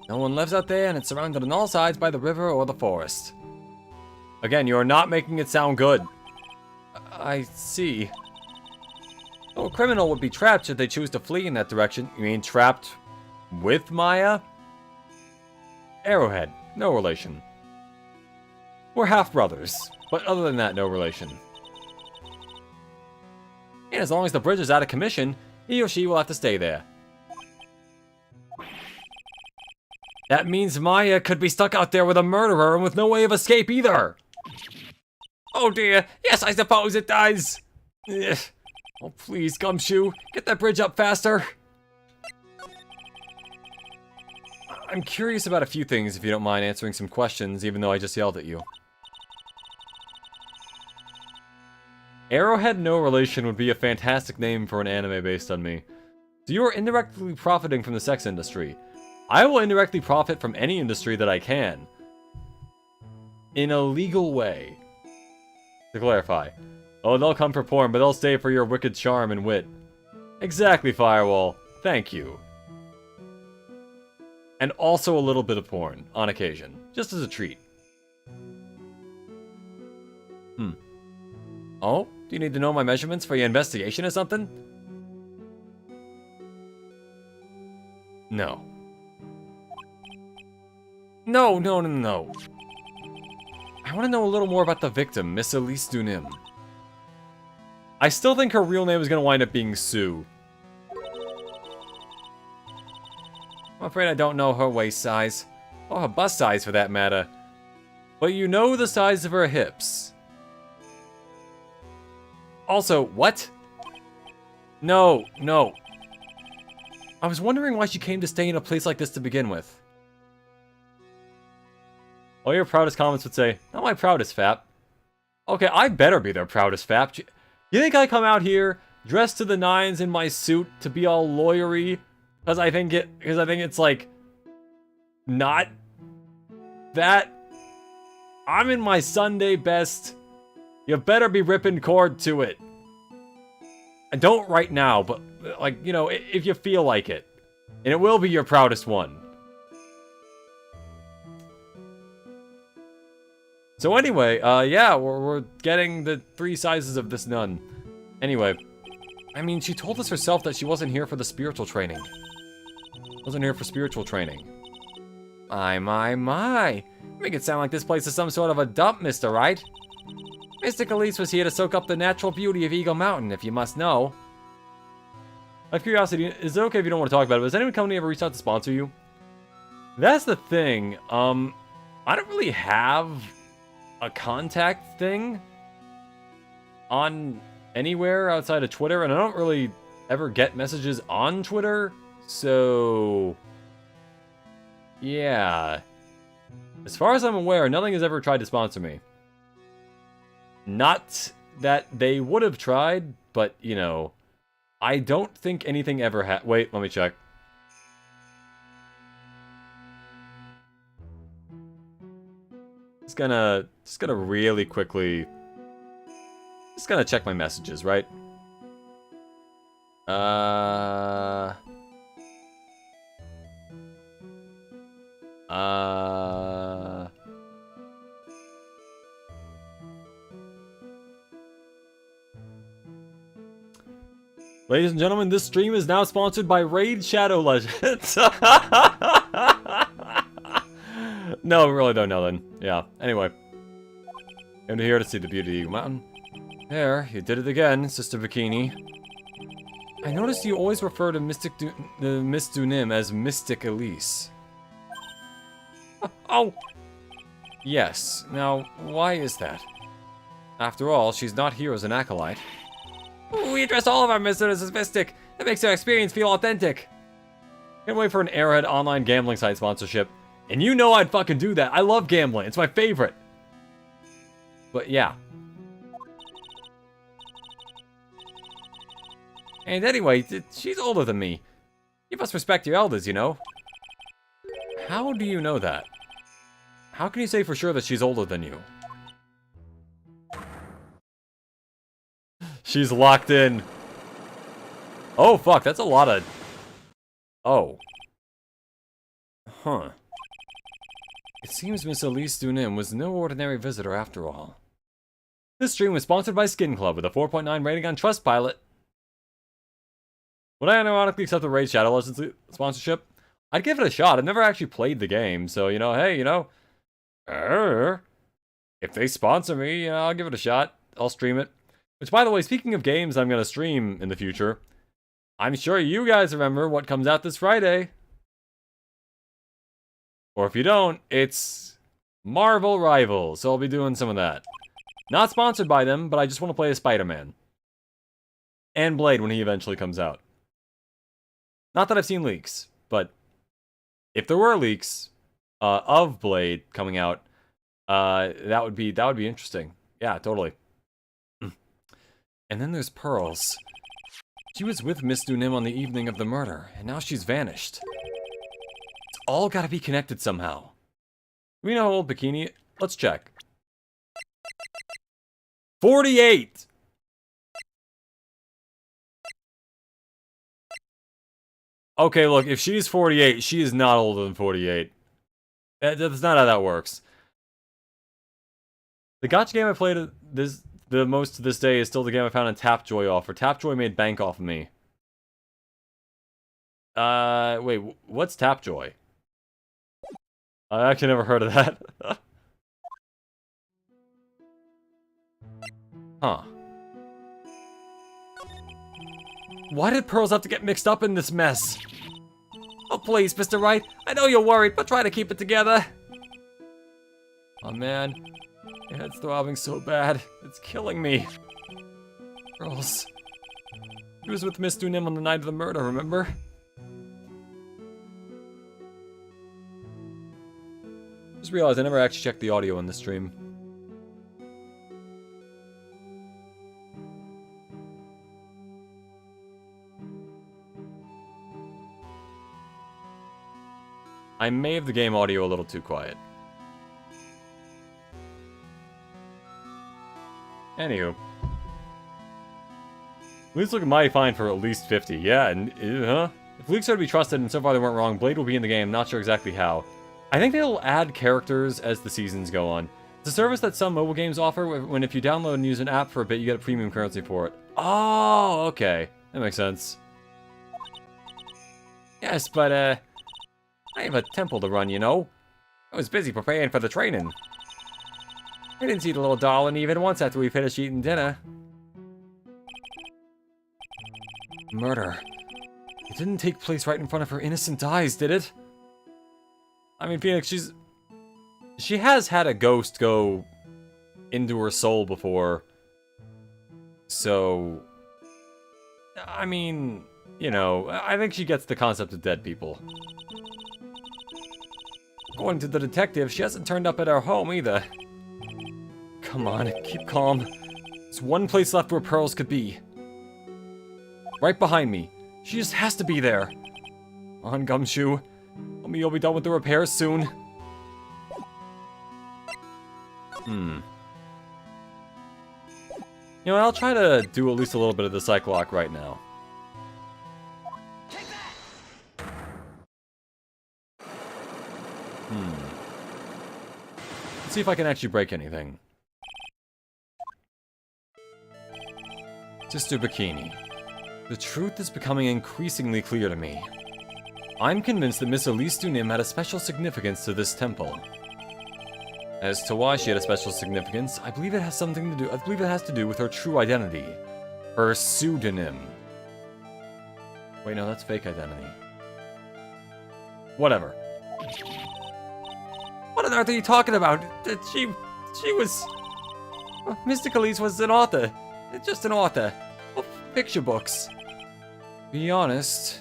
No one lives out there, and it's surrounded on all sides by the river or the forest. Again, you are not making it sound good. I see. Oh, a criminal would be trapped should they choose to flee in that direction. You mean trapped with Maya? Arrowhead, no relation. We're half-brothers, but other than that, no relation. And as long as the bridge is out of commission, he or she will have to stay there. That means Maya could be stuck out there with a murderer and with no way of escape either! Oh dear, yes I suppose it does! Ugh. Oh please, Gumshoe, get that bridge up faster! I'm curious about a few things if you don't mind answering some questions, even though I just yelled at you. Arrowhead No Relation would be a fantastic name for an anime based on me. So you are indirectly profiting from the sex industry. I will indirectly profit from any industry that I can. In a legal way. To clarify. Oh, they'll come for porn, but they'll stay for your wicked charm and wit. Exactly, Firewall. Thank you. And also a little bit of porn, on occasion. Just as a treat. Oh? Do you need to know my measurements for your investigation or something? No. No. I want to know a little more about the victim, Miss Elise Dunim. I still think her real name is going to wind up being Sue. I'm afraid I don't know her waist size. Or her bust size, for that matter. But you know the size of her hips. Also, what? No. I was wondering why she came to stay in a place like this to begin with. All your proudest comments would say, not my proudest, Fap. Okay, I better be their proudest, Fap. You think I come out here, dressed to the nines in my suit, to be all lawyery? Because I think it's like, not that. I'm in my Sunday best. You better be ripping cord to it. And don't right now, but, like, you know, if you feel like it. And it will be your proudest one. So anyway, yeah, we're getting the 3 sizes of this nun. Anyway, I mean, she told us herself that she wasn't here for the spiritual training. Wasn't here for spiritual training. My. Make it sound like this place is some sort of a dump, Mr. Right? Mystic Elise was here to soak up the natural beauty of Eagle Mountain, if you must know. Out of curiosity, is it okay if you don't want to talk about it? Has any company ever reached out to sponsor you? That's the thing. I don't really have a contact thing on anywhere outside of Twitter, and I don't really ever get messages on Twitter, so yeah. As far as I'm aware, nothing has ever tried to sponsor me. Not that they would have tried, but, you know, I don't think anything ever wait, let me check. Just gonna really quickly... Just gonna check my messages, right? Ladies and gentlemen, this stream is now sponsored by Raid Shadow Legends. No, we really don't know then. Yeah, anyway. I'm here to see the beauty of Eagle Mountain. There, you did it again, Sister Bikini. I noticed you always refer to Miss Dunim as Mystic Elise. Oh! Yes, now, why is that? After all, she's not here as an acolyte. We address all of our visitors as Mystic. That makes our experience feel authentic. Can't wait for an Arrowhead online gambling site sponsorship. And you know I'd fucking do that. I love gambling. It's my favorite. But yeah. And anyway, she's older than me. You must respect your elders, you know. How do you know that? How can you say for sure that she's older than you? She's locked in. Oh, fuck, that's a lot of... Oh. Huh. It seems Miss Elise Dunim was no ordinary visitor after all. This stream was sponsored by Skin Club with a 4.9 rating on Trustpilot. Would I unironically accept the Raid Shadow Legends sponsorship? I'd give it a shot. I've never actually played the game, so, you know, hey, you know, if they sponsor me, you know, I'll give it a shot. I'll stream it. Which, by the way, speaking of games I'm going to stream in the future, I'm sure you guys remember what comes out this Friday. Or if you don't, it's Marvel Rivals, so I'll be doing some of that. Not sponsored by them, but I just want to play as Spider-Man. And Blade when he eventually comes out. Not that I've seen leaks, but if there were leaks of Blade coming out, that would be interesting. Yeah, totally. And then there's Pearls. She was with Miss Dunim on the evening of the murder, and now she's vanished. It's all gotta be connected somehow. Do we know how old Bikini? Let's check. 48! Okay, look, if she's 48, she is not older than 48. That's not how that works. The gacha game I played the most to this day is still the game I found in Tapjoy offer. Tapjoy made bank off of me. Wait, what's Tapjoy? I actually never heard of that. Huh. Why did Pearls have to get mixed up in this mess? Oh, please, Mr. Wright. I know you're worried, but try to keep it together. Oh, man. My head's throbbing so bad. It's killing me. Pearls. He was with Miss Dunim on the night of the murder, remember? Just realized I never actually checked the audio in the stream. I may have the game audio a little too quiet. Anywho. Leaks looking mighty fine for at least 50. Yeah, and, if leaks are to be trusted, and so far they weren't wrong, Blade will be in the game, not sure exactly how. I think they'll add characters as the seasons go on. It's a service that some mobile games offer, when if you download and use an app for a bit, you get a premium currency for it. Oh, okay. That makes sense. Yes, but, I have a temple to run, you know. I was busy preparing for the training. I didn't see the little darling even once after we finished eating dinner. Murder. It didn't take place right in front of her innocent eyes, did it? I mean, Phoenix, she has had a ghost go into her soul before. So, I mean, you know, I think she gets the concept of dead people. According to the detective, she hasn't turned up at our home either. Come on, keep calm. There's one place left where Pearls could be. Right behind me. She just has to be there. On, Gumshoe. Tell me you'll be done with the repairs soon. You know, I'll try to do at least a little bit of the Cyclock right now. Let's see if I can actually break anything. Sister Bikini. The truth is becoming increasingly clear to me. I'm convinced that Miss Elise Dunim had a special significance to this temple. As to why she had a special significance, I believe it has to do with her true identity. Her pseudonym. Wait, no, that's fake identity. Whatever. What on earth are you talking about? She was... Mystic Elise was an author. Just an author. Of picture books. To be honest,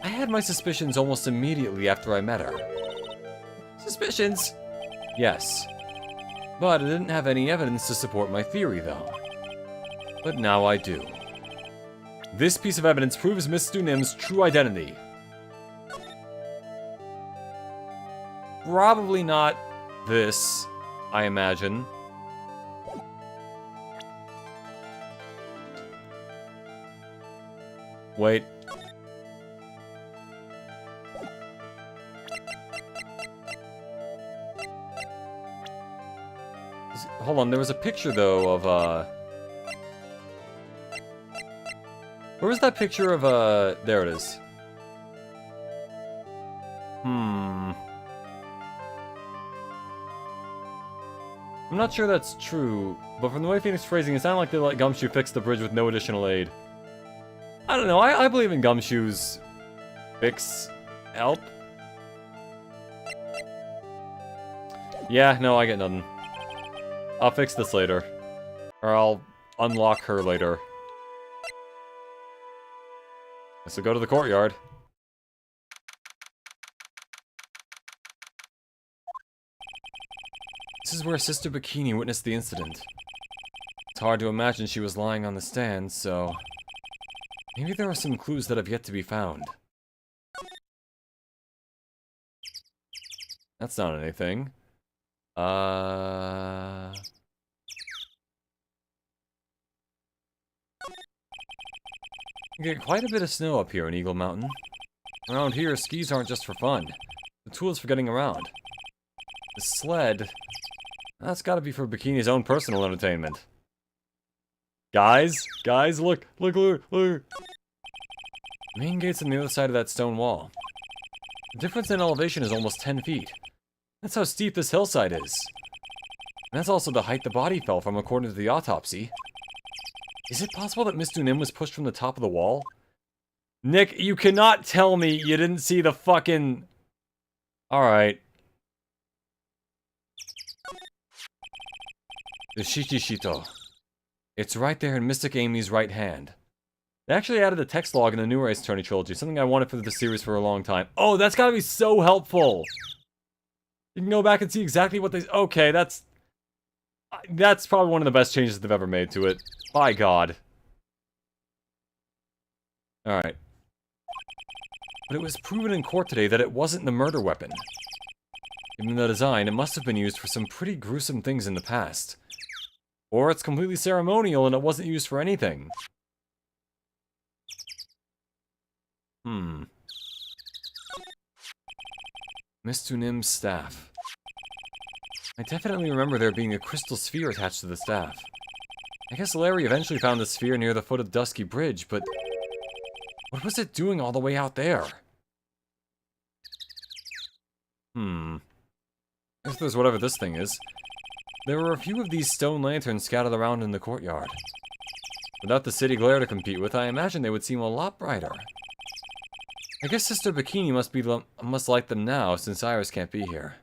I had my suspicions almost immediately after I met her. Suspicions? Yes. But I didn't have any evidence to support my theory, though. But now I do. This piece of evidence proves Miss Dunim's true identity. Probably not this, I imagine. Wait. Hold on, there was a picture, though, of, Where was that picture of, there it is. I'm not sure that's true, but from the way Phoenix phrasing, it sounded like they let Gumshoe fix the bridge with no additional aid. I don't know, I believe in Gumshoe's fix help. Yeah, no, I get nothing. I'll fix this later. Or I'll unlock her later. So go to the courtyard. This is where Sister Bikini witnessed the incident. It's hard to imagine she was lying on the stand, so... maybe there are some clues that have yet to be found. That's not anything. You get quite a bit of snow up here in Eagle Mountain. Around here, skis aren't just for fun. The tools for getting around. The sled... that's gotta be for Bikini's own personal entertainment. Guys, look. The main gate's on the other side of that stone wall. The difference in elevation is almost 10 feet. That's how steep this hillside is. And that's also the height the body fell from according to the autopsy. Is it possible that Miss Dunim was pushed from the top of the wall? Nick, you cannot tell me you didn't see the fucking... Alright. The Shichishito. It's right there in Mystic Amy's right hand. They actually added a text log in the New Race Attorney trilogy, something I wanted for the series for a long time. Oh, that's gotta be so helpful! You can go back and see exactly what they... okay, that's probably one of the best changes they've ever made to it. By God. Alright. But it was proven in court today that it wasn't the murder weapon. Given the design, it must have been used for some pretty gruesome things in the past. Or it's completely ceremonial and it wasn't used for anything. Miss Dunim's staff. I definitely remember there being a crystal sphere attached to the staff. I guess Larry eventually found the sphere near the foot of Dusky Bridge, but... what was it doing all the way out there? If there's whatever this thing is. There were a few of these stone lanterns scattered around in the courtyard. Without the city glare to compete with, I imagine they would seem a lot brighter. I guess Sister Bikini must light them now, since Iris can't be here.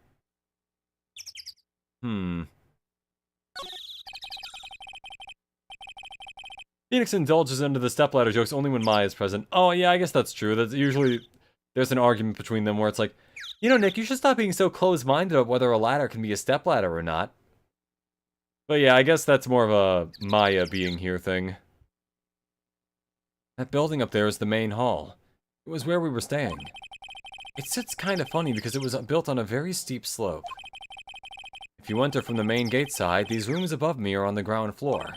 Phoenix indulges into the stepladder jokes only when Maya is present. Oh, yeah, I guess that's true. That's usually... there's an argument between them where it's like, you know, Nick, you should stop being so close-minded about whether a ladder can be a stepladder or not. But yeah, I guess that's more of a Maya being here thing. That building up there is the main hall. It was where we were staying. It sits kind of funny because it was built on a very steep slope. If you enter from the main gate side, these rooms above me are on the ground floor.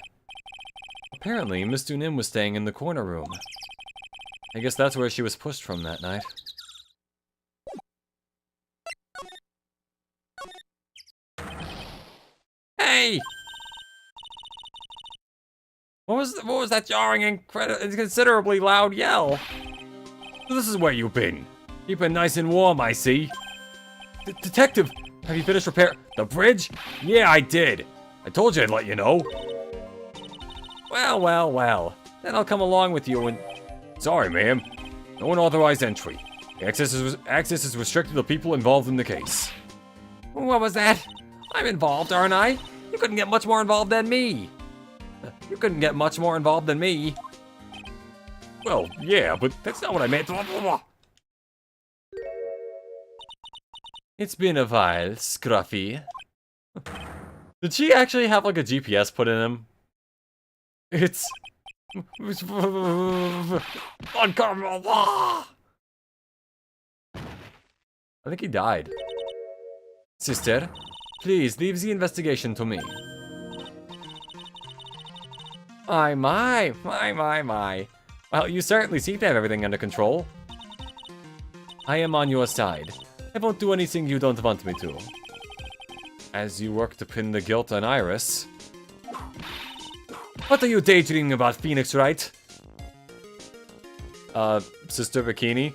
Apparently, Miss Dunim was staying in the corner room. I guess that's where she was pushed from that night. Hey! What was that jarring and considerably loud yell? This is where you've been. Keeping nice and warm, I see. Detective, have you finished repair the bridge? Yeah, I did. I told you I'd let you know. Well. Then I'll come along with you and... Sorry, ma'am. No unauthorized entry. Access is restricted to people involved in the case. What was that? I'm involved, aren't I? You couldn't get much more involved than me. Well, yeah, but that's not what I meant. It's been a while, Scruffy. Did she actually have like a GPS put in him? It's... on camera. I think he died. Sister, please leave the investigation to me. My. Well, you certainly seem to have everything under control. I am on your side. I won't do anything you don't want me to. As you work to pin the guilt on Iris. What are you daydreaming about, Phoenix Wright? Sister Bikini?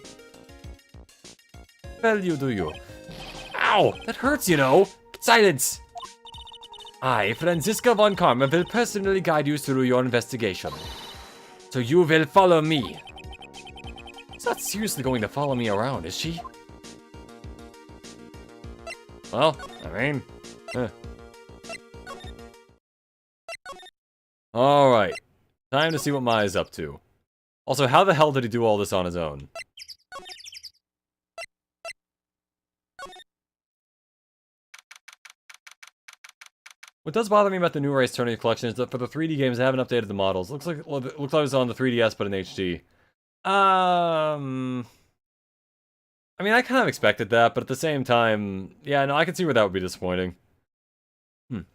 Well, you do you. Ow! That hurts, you know! Silence! I, Franziska von Karma, will personally guide you through your investigation. So you will follow me. She's not seriously going to follow me around, is she? Well, I mean... Alright. Time to see what Maya's up to. Also, how the hell did he do all this on his own? What does bother me about the new Race Tourney collection is that for the 3D games, they haven't updated the models. Looks like it was on the 3DS, but in HD. I mean, I kind of expected that, but at the same time, yeah, no, I can see where that would be disappointing.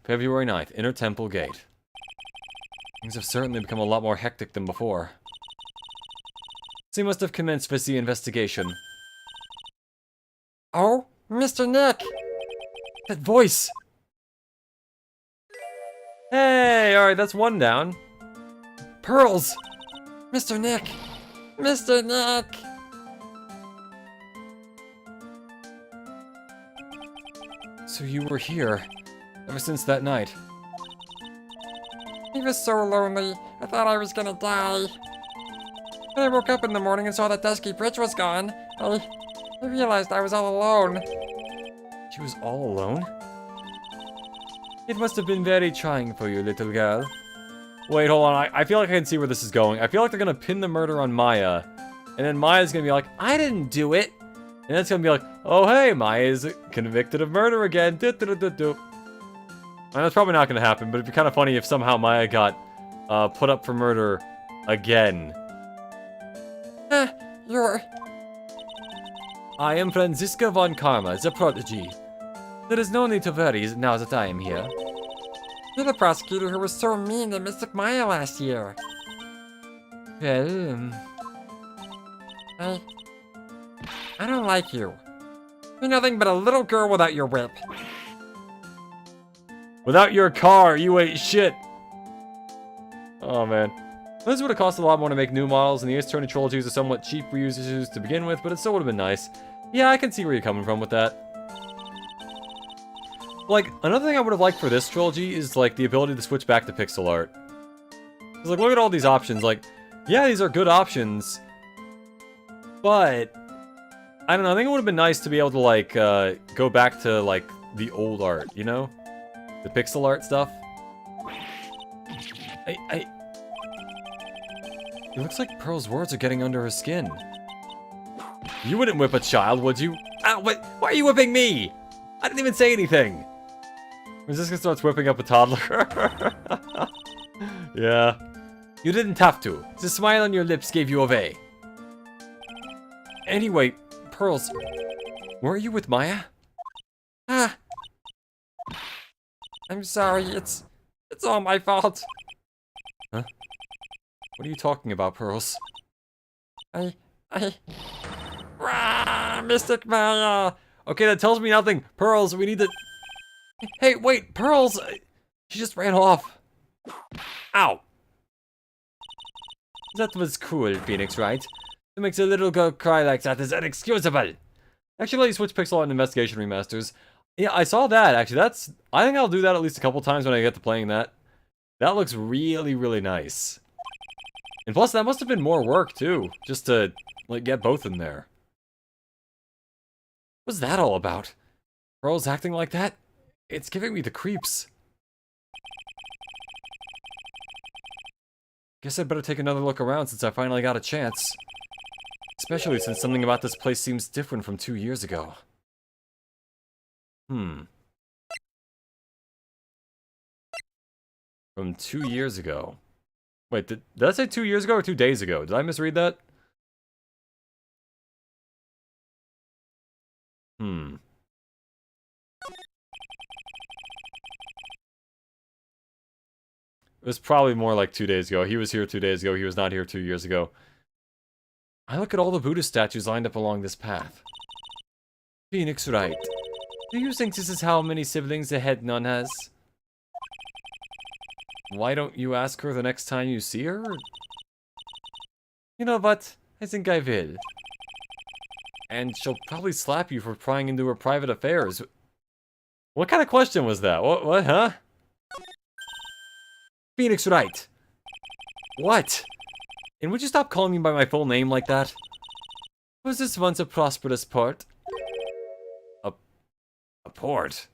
February 9th, Inner Temple Gate. Things have certainly become a lot more hectic than before. So you must have commenced for the investigation. Oh, Mr. Nick! That voice! Hey, alright, that's one down. Pearls! Mr. Nick! Mr. Nick! So you were here, ever since that night. He was so lonely, I thought I was gonna die. When I woke up in the morning and saw that dusky bridge was gone, I realized I was all alone. She was all alone? It must have been very trying for you, little girl. Wait, hold on, I feel like I can see where this is going. I feel like they're gonna pin the murder on Maya, and then Maya's gonna be like, I didn't do it! And it's gonna be like, oh hey, Maya's convicted of murder again, do-do-do-do-do. And that's probably not gonna happen, but it'd be kind of funny if somehow Maya got put up for murder again. You're... I am Franziska von Karma, the prodigy. There is no need to worry now that I am here. You're the prosecutor who was so mean to Mystic Maya last year. Well, I don't like you. You're nothing but a little girl without your whip. Without your car, you ain't shit. Oh man. This would have cost a lot more to make new models, and the Ace Attorney trilogies are somewhat cheap reusers to begin with, but it still would have been nice. Yeah, I can see where you're coming from with that. Like, another thing I would have liked for this trilogy is, like, the ability to switch back to pixel art. Because, like, look at all these options. Like, yeah, these are good options, but I don't know, I think it would have been nice to be able to, like, go back to, like, the old art, you know? The pixel art stuff. It looks like Pearl's words are getting under her skin. You wouldn't whip a child, would you? Ow, why are you whipping me? I didn't even say anything. Franziska starts whipping up a toddler. Yeah. You didn't have to. The smile on your lips gave you away. Anyway, Pearls, weren't you with Maya? Ah. I'm sorry, it's all my fault. Huh? What are you talking about, Pearls? Mystic Maya! Okay, that tells me nothing. Pearls, we need to... Hey, wait, Pearls! She just ran off. Ow! That was cruel, Phoenix, right? What makes a little girl cry like that is inexcusable. Actually, let you switch pixel art and investigation remasters. Yeah, I saw that, actually. I think I'll do that at least a couple times when I get to playing that. That looks really, really nice. And plus, that must have been more work, too. Just to, like, get both in there. What's that all about? Pearl's acting like that? It's giving me the creeps. Guess I'd better take another look around since I finally got a chance. Especially since something about this place seems different from 2 years ago. From 2 years ago. Wait, did I say 2 years ago or 2 days ago? Did I misread that? It was probably more like 2 days ago. He was here 2 days ago. He was not here 2 years ago. I look at all the Buddha statues lined up along this path. Phoenix, right. Do you think this is how many siblings a head nun has? Why don't you ask her the next time you see her? You know what? I think I will. And she'll probably slap you for prying into her private affairs. What kind of question was that? What, huh? Phoenix Wright. What? And would you stop calling me by my full name like that? Was this once a prosperous port? A port?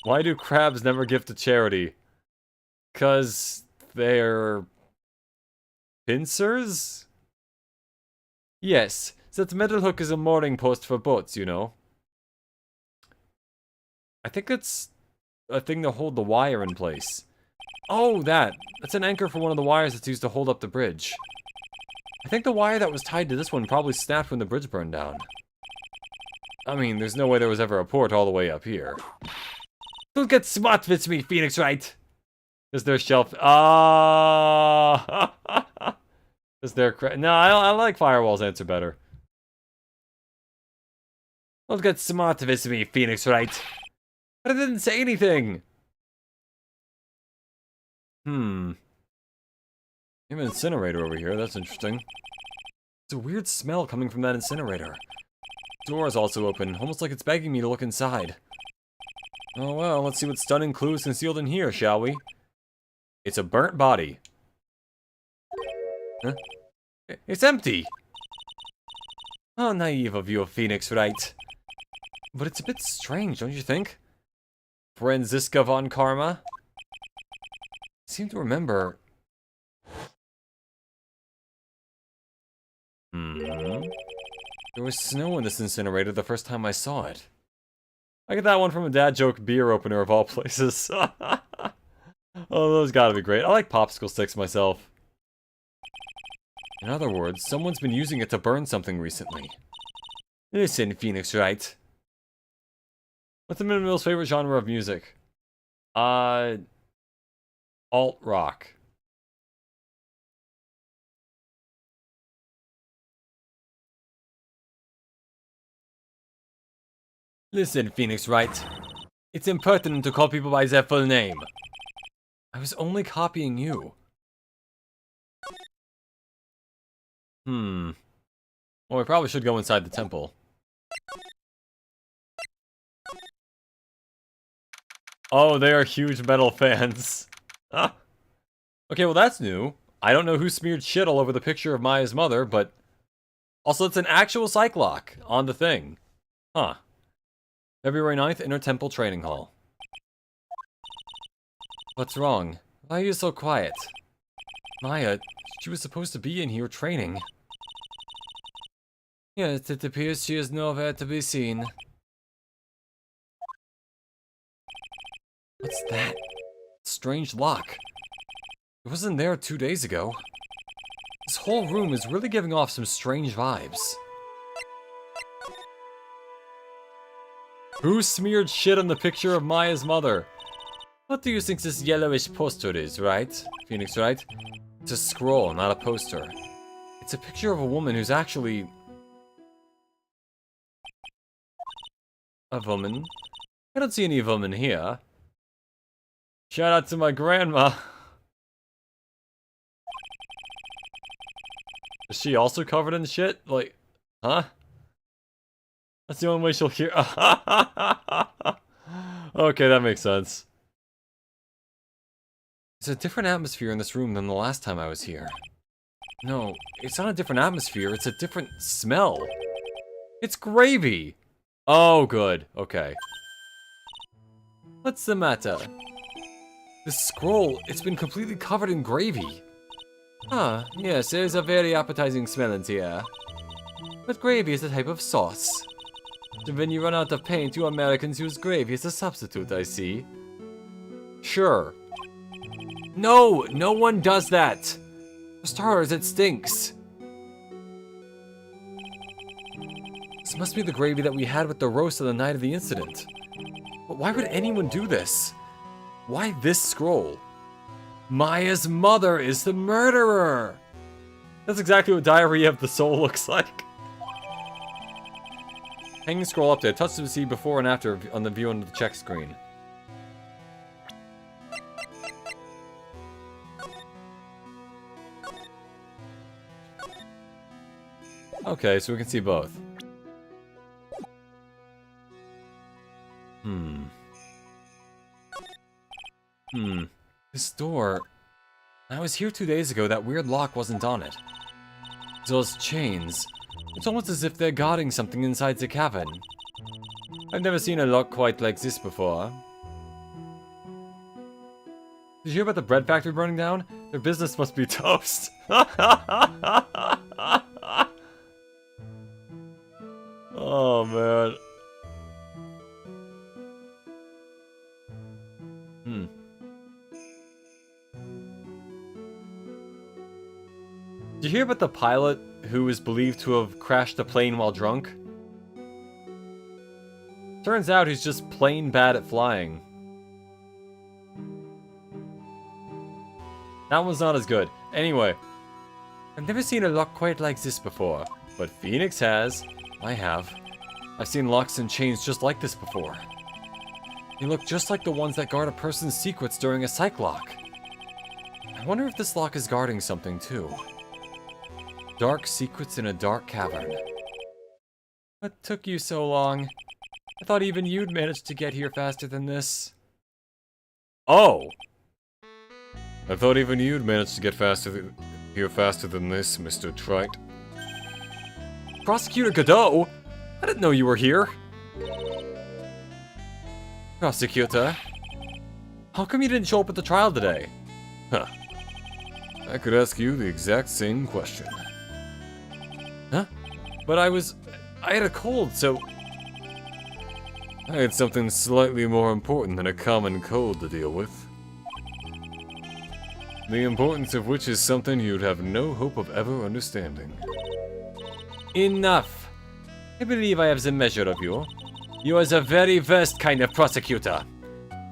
Why do crabs never give to charity? 'Cause they're... pincers? Yes, that metal hook is a mooring post for boats, you know. I think it's a thing to hold the wire in place. Oh, that's an anchor for one of the wires that's used to hold up the bridge. I think the wire that was tied to this one probably snapped when the bridge burned down. I mean, there's no way there was ever a port all the way up here. Don't get smart with me, Phoenix Wright! Is there shelf... Ah! Is there... No, I like Firewall's answer better. Don't get smart with me, Phoenix Wright. But I didn't say anything! You have an incinerator over here, that's interesting. It's a weird smell coming from that incinerator. The door is also open, almost like it's begging me to look inside. Oh well, let's see what stunning clue is concealed in here, shall we? It's a burnt body. Huh? It's empty! How naive of you, Phoenix Wright. But it's a bit strange, don't you think? Franziska von Karma? I seem to remember... There was snow in this incinerator the first time I saw it. I get that one from a dad joke beer opener of all places. Oh, those gotta be great. I like popsicle sticks myself. In other words, someone's been using it to burn something recently. Listen, Phoenix Wright. What's the Minimill's favorite genre of music? Alt rock. Listen, Phoenix Wright. It's impertinent to call people by their full name. I was only copying you. Well, we probably should go inside the temple. Oh, they are huge metal fans. Okay, well that's new. I don't know who smeared shit all over the picture of Maya's mother, but... Also, it's an actual psych lock on the thing. Huh. February 9th, Inner Temple Training Hall. What's wrong? Why are you so quiet? Maya, she was supposed to be in here training. Yes, it appears she is nowhere to be seen. What's that? Strange lock. It wasn't there 2 days ago. This whole room is really giving off some strange vibes. Who smeared shit on the picture of Maya's mother? What do you think this yellowish poster is, right? Phoenix, right? It's a scroll, not a poster. It's a picture of a woman who's actually... a woman? I don't see any woman here. Shout out to my grandma. Is she also covered in shit? Like, huh? That's the only way she'll hear. Okay, that makes sense. There's a different atmosphere in this room than the last time I was here. No, it's not a different atmosphere, it's a different smell. It's gravy! Oh, good. Okay. What's the matter? This scroll, it's been completely covered in gravy. Ah, yes, there's a very appetizing smell in here. But gravy is a type of sauce. So when you run out of paint, you Americans use gravy as a substitute, I see. Sure. No, no one does that. For starters, it stinks. This must be the gravy that we had with the roast on the night of the incident. But why would anyone do this? Why this scroll? Maya's mother is the murderer! That's exactly what Diarrhea of the Soul looks like. Hanging scroll update. Touch to see before and after on the view under the check screen. Okay, so we can see both. This door... I was here 2 days ago, that weird lock wasn't on it. Those chains... It's almost as if they're guarding something inside the cavern. I've never seen a lock quite like this before. Did you hear about the bread factory burning down? Their business must be toast. Oh, man. Did you hear about the pilot who is believed to have crashed the plane while drunk? Turns out he's just plain bad at flying. That one's not as good. Anyway, I've never seen a lock quite like this before, but Phoenix has. I have. I've seen locks and chains just like this before. They look just like the ones that guard a person's secrets during a psych lock. I wonder if this lock is guarding something too. Dark secrets in a dark cavern. What took you so long? I thought even you'd managed to get here faster than this. Oh! I thought even you'd managed to get here faster than this, Mr. Trite. Prosecutor Godot? I didn't know you were here. Prosecutor? How come you didn't show up at the trial today? Huh. I could ask you the exact same question. Huh? But I had a cold, so... I had something slightly more important than a common cold to deal with. The importance of which is something you'd have no hope of ever understanding. Enough! I believe I have the measure of you. You are the very worst kind of prosecutor.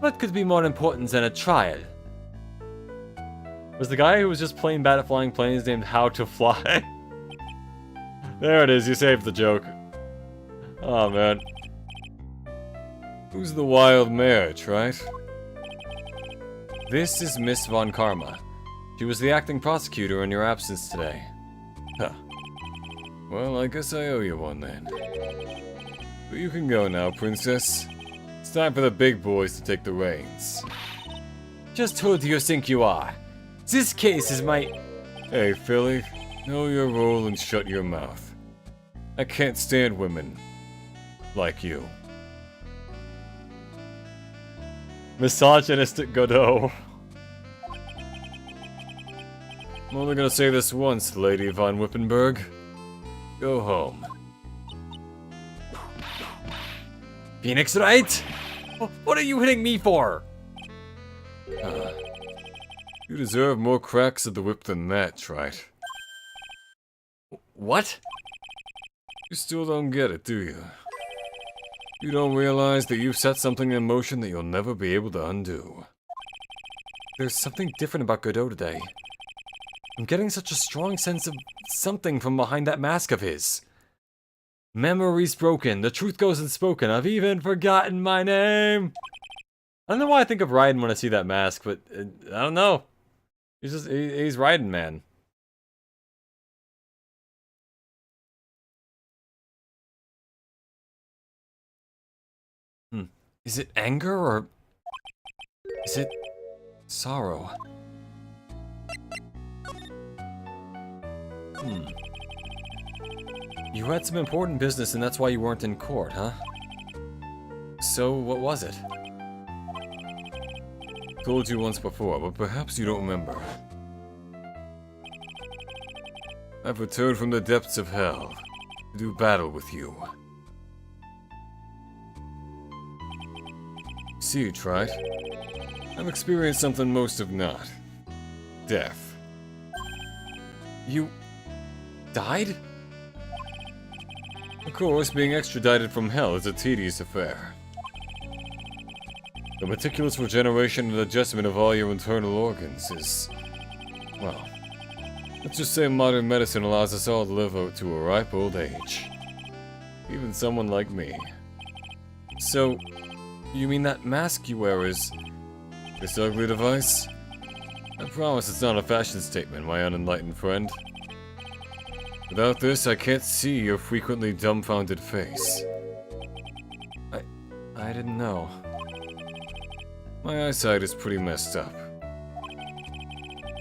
What could be more important than a trial? Was the guy who was just plain bad at flying planes named How to Fly? There it is, you saved the joke. Oh man. Who's the wild mare, Trite? This is Miss Von Karma. She was the acting prosecutor in your absence today. Huh. Well, I guess I owe you one then. But you can go now, Princess. It's time for the big boys to take the reins. Just who do you think you are? This case is my... Hey, Philly. Know your role and shut your mouth. I can't stand women. Like you. Misogynistic Godot. I'm only gonna say this once, Lady Von Wippenberg. Go home. Phoenix, right? What are you hitting me for? You deserve more cracks of the whip than that, Trite. What? You still don't get it, do you? You don't realize that you've set something in motion that you'll never be able to undo. There's something different about Godot today. I'm getting such a strong sense of something from behind that mask of his. Memory's broken, the truth goes unspoken, I've even forgotten my name! I don't know why I think of Raiden when I see that mask, but I don't know. He's Raiden, man. Is it anger or is it sorrow? You had some important business and that's why you weren't in court, huh? So, what was it? Told you once before, but perhaps you don't remember. I've returned from the depths of hell to do battle with you. See, Trite. I've experienced something most have not. Death. You... died? Of course, being extradited from hell is a tedious affair. The meticulous regeneration and adjustment of all your internal organs is... well... let's just say modern medicine allows us all to live out to a ripe old age. Even someone like me. So... you mean that mask you wear is... this ugly device? I promise it's not a fashion statement, my unenlightened friend. Without this, I can't see your frequently dumbfounded face. I didn't know. My eyesight is pretty messed up.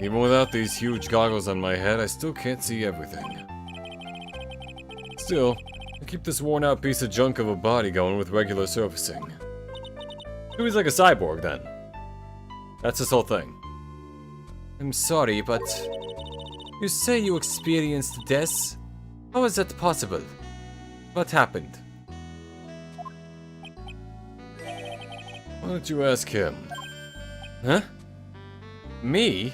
Even without these huge goggles on my head, I still can't see everything. Still, I keep this worn-out piece of junk of a body going with regular servicing. So he's like a cyborg, then. That's his whole thing. I'm sorry, but... You say you experienced death? How is that possible? What happened? Why don't you ask him? Huh? Me?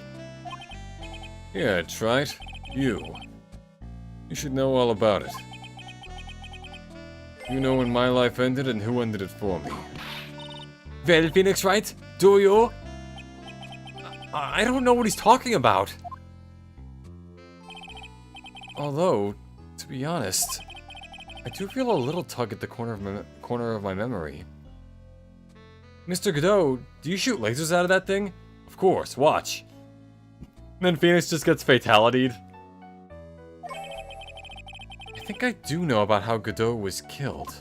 Yeah, Trite. You. You should know all about it. You know when my life ended and who ended it for me. Well, Phoenix, right? Do you? I don't know what he's talking about. Although, to be honest, I do feel a little tug at the corner of my memory. Mr. Godot, do you shoot lasers out of that thing? Of course, watch. And then Phoenix just gets fatality'd. I think I do know about how Godot was killed.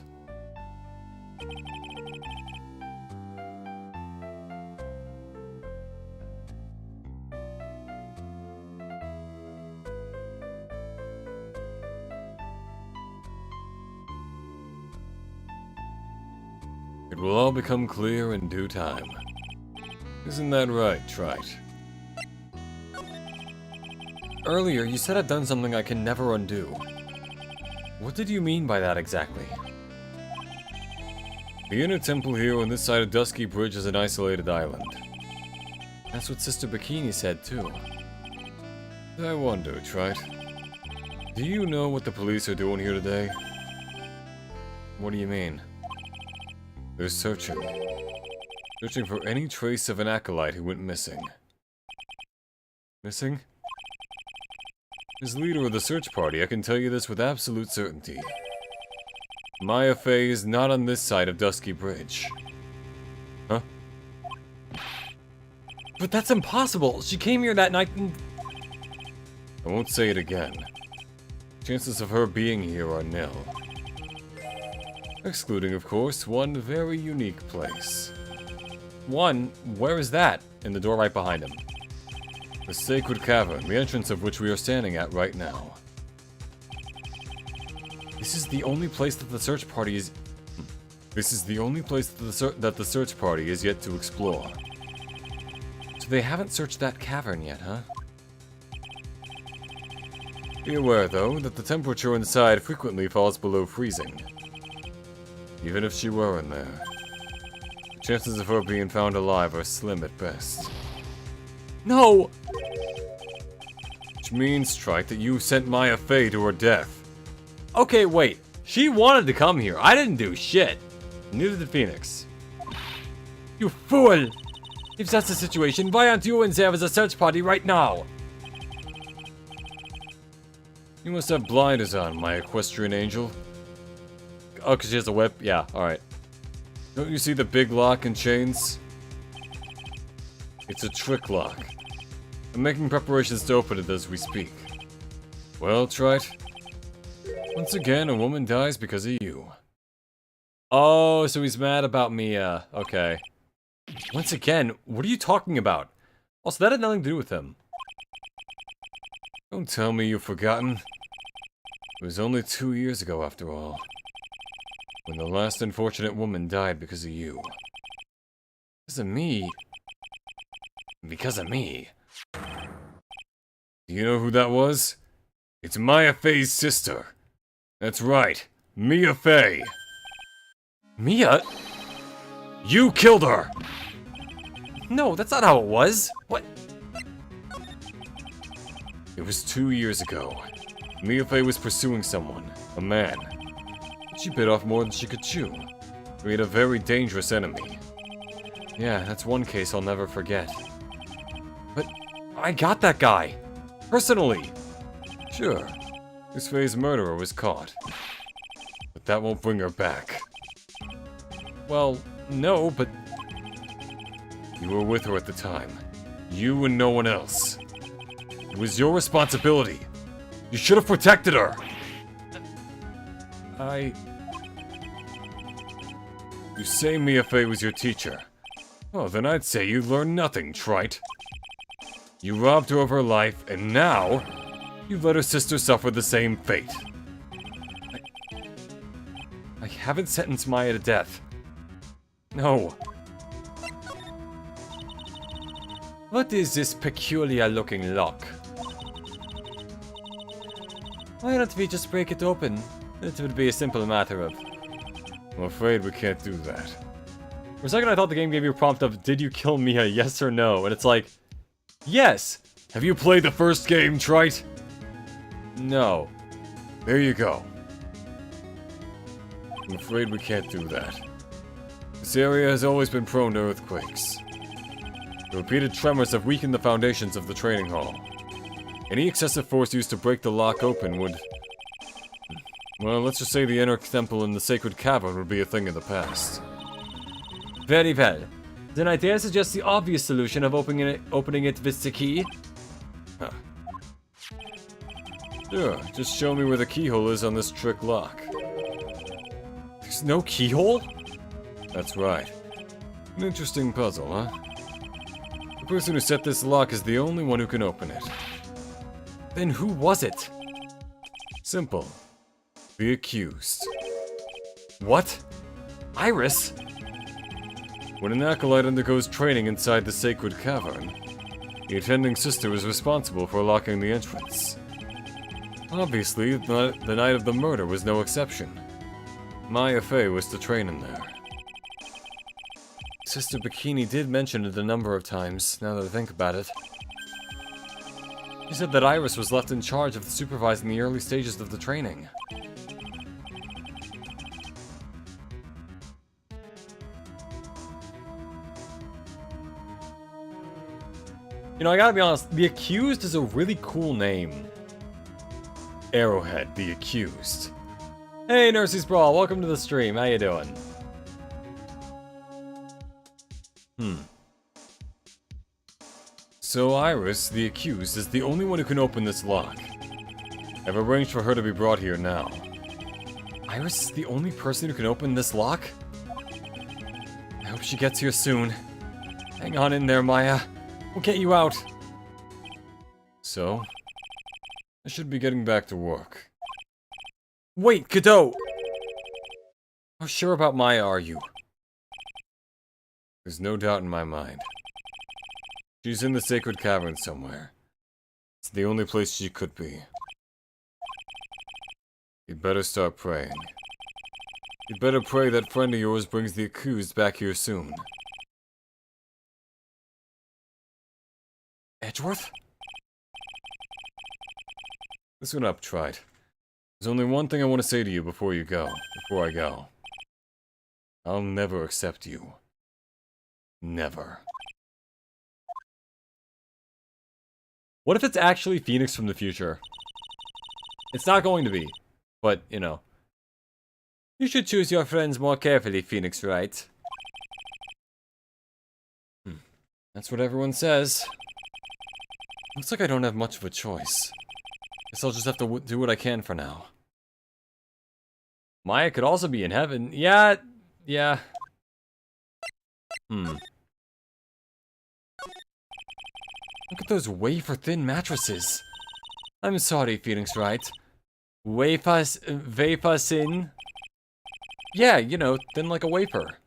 It will all become clear in due time. Isn't that right, Trite? Earlier, you said I'd done something I can never undo. What did you mean by that exactly? The inner temple here on this side of Dusky Bridge is an isolated island. That's what Sister Bikini said, too. I wonder, Trite. Do you know what the police are doing here today? What do you mean? They're searching. Searching for any trace of an acolyte who went missing. Missing? As leader of the search party, I can tell you this with absolute certainty. Maya Fey is not on this side of Dusky Bridge. Huh? But that's impossible! She came here that night and... I won't say it again. Chances of her being here are nil. Excluding, of course, one very unique place. One? Where is that? In the door right behind him. The Sacred Cavern, the entrance of which we are standing at right now. This is the only place that the search party is... This is the only place that the search party is yet to explore. So they haven't searched that cavern yet, huh? Be aware, though, that the temperature inside frequently falls below freezing. Even if she were in there, the chances of her being found alive are slim at best. No! Which means, Trite, that you sent Maya Fey to her death. Okay, wait. She wanted to come here. I didn't do shit. Neither did Phoenix. You fool! If that's the situation, why aren't you in there as a search party right now? You must have blinders on, my equestrian angel. Oh, because she has a whip? Yeah, alright. Don't you see the big lock and chains? It's a trick lock. I'm making preparations to open it as we speak. Well, Trite. Once again, a woman dies because of you. Oh, so he's mad about Mia. Okay. Once again, what are you talking about? Also, that had nothing to do with him. Don't tell me you've forgotten. It was only 2 years ago, after all. When the last unfortunate woman died because of you. Because of me? Because of me. Do you know who that was? It's Maya Fey's sister. That's right, Mia Fey. Mia? You killed her! No, that's not how it was. What? It was 2 years ago. Mia Fey was pursuing someone, a man. She bit off more than she could chew. We had a very dangerous enemy. Yeah, that's one case I'll never forget. But I got that guy! Personally! Sure, this Fey's murderer was caught. But that won't bring her back. Well, no, but... You were with her at the time. You and no one else. It was your responsibility. You should have protected her! You say Miafei was your teacher. Well, then I'd say you learned nothing, trite. You robbed her of her life, and now you let her sister suffer the same fate. I haven't sentenced Maya to death. No. What is this peculiar-looking lock? Why don't we just break it open? It would be a simple matter of... I'm afraid we can't do that. For a second I thought the game gave you a prompt of, did you kill Mia, yes or no? And it's like, yes! Have you played the first game, trite? No. There you go. I'm afraid we can't do that. This area has always been prone to earthquakes. The repeated tremors have weakened the foundations of the training hall. Any excessive force used to break the lock open would... Well, let's just say the inner temple in the sacred cavern would be a thing of the past. Very well. Then I dare suggest the obvious solution of opening it with the key. Huh. Sure, just show me where the keyhole is on this trick lock. There's no keyhole? That's right. An interesting puzzle, huh? The person who set this lock is the only one who can open it. Then who was it? Simple. The accused. What? Iris? When an acolyte undergoes training inside the sacred cavern, the attending sister is responsible for locking the entrance. Obviously, the night of the murder was no exception. Maya Fey was to train in there. Sister Bikini did mention it a number of times, now that I think about it. She said that Iris was left in charge of supervising the early stages of the training. You know, I gotta be honest, the Accused is a really cool name. Arrowhead, the Accused. Hey, Nursey Sprawl, welcome to the stream. How you doing? So Iris, the Accused, is the only one who can open this lock. I've arranged for her to be brought here now. Iris is the only person who can open this lock? I hope she gets here soon. Hang on in there, Maya. We'll get you out. So, I should be getting back to work. Wait, Godot! How sure about Maya are you? There's no doubt in my mind. She's in the sacred cavern somewhere. It's the only place she could be. You'd better start praying. You'd better pray that friend of yours brings the accused back here soon. Edgeworth? Listen up, Trite. There's only one thing I want to say to you before I go. I'll never accept you. Never. What if it's actually Phoenix from the future? It's not going to be, but, you know. You should choose your friends more carefully, Phoenix, right? That's what everyone says. Looks like I don't have much of a choice. Guess I'll just have to do what I can for now. Maya could also be in heaven. Yeah. Look at those wafer-thin mattresses. I'm sorry, Phoenix Wright. Wafer-thin? Yeah, you know, thin like a wafer.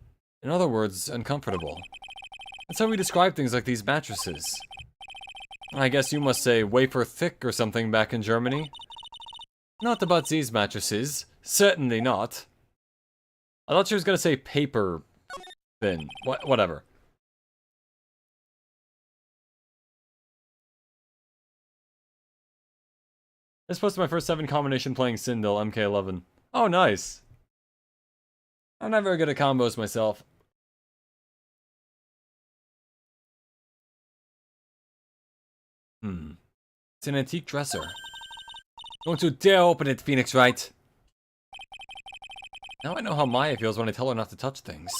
In other words, uncomfortable. That's how we describe things like these mattresses. I guess you must say wafer-thick or something back in Germany. Not about these mattresses. Certainly not. I thought she was gonna say paper-thin. Whatever. This posted my first 7 combination playing Sindel MK11. Oh, nice. I'm not very good at combos myself. It's an antique dresser. Don't you dare open it, Phoenix Wright. Now I know how Maya feels when I tell her not to touch things.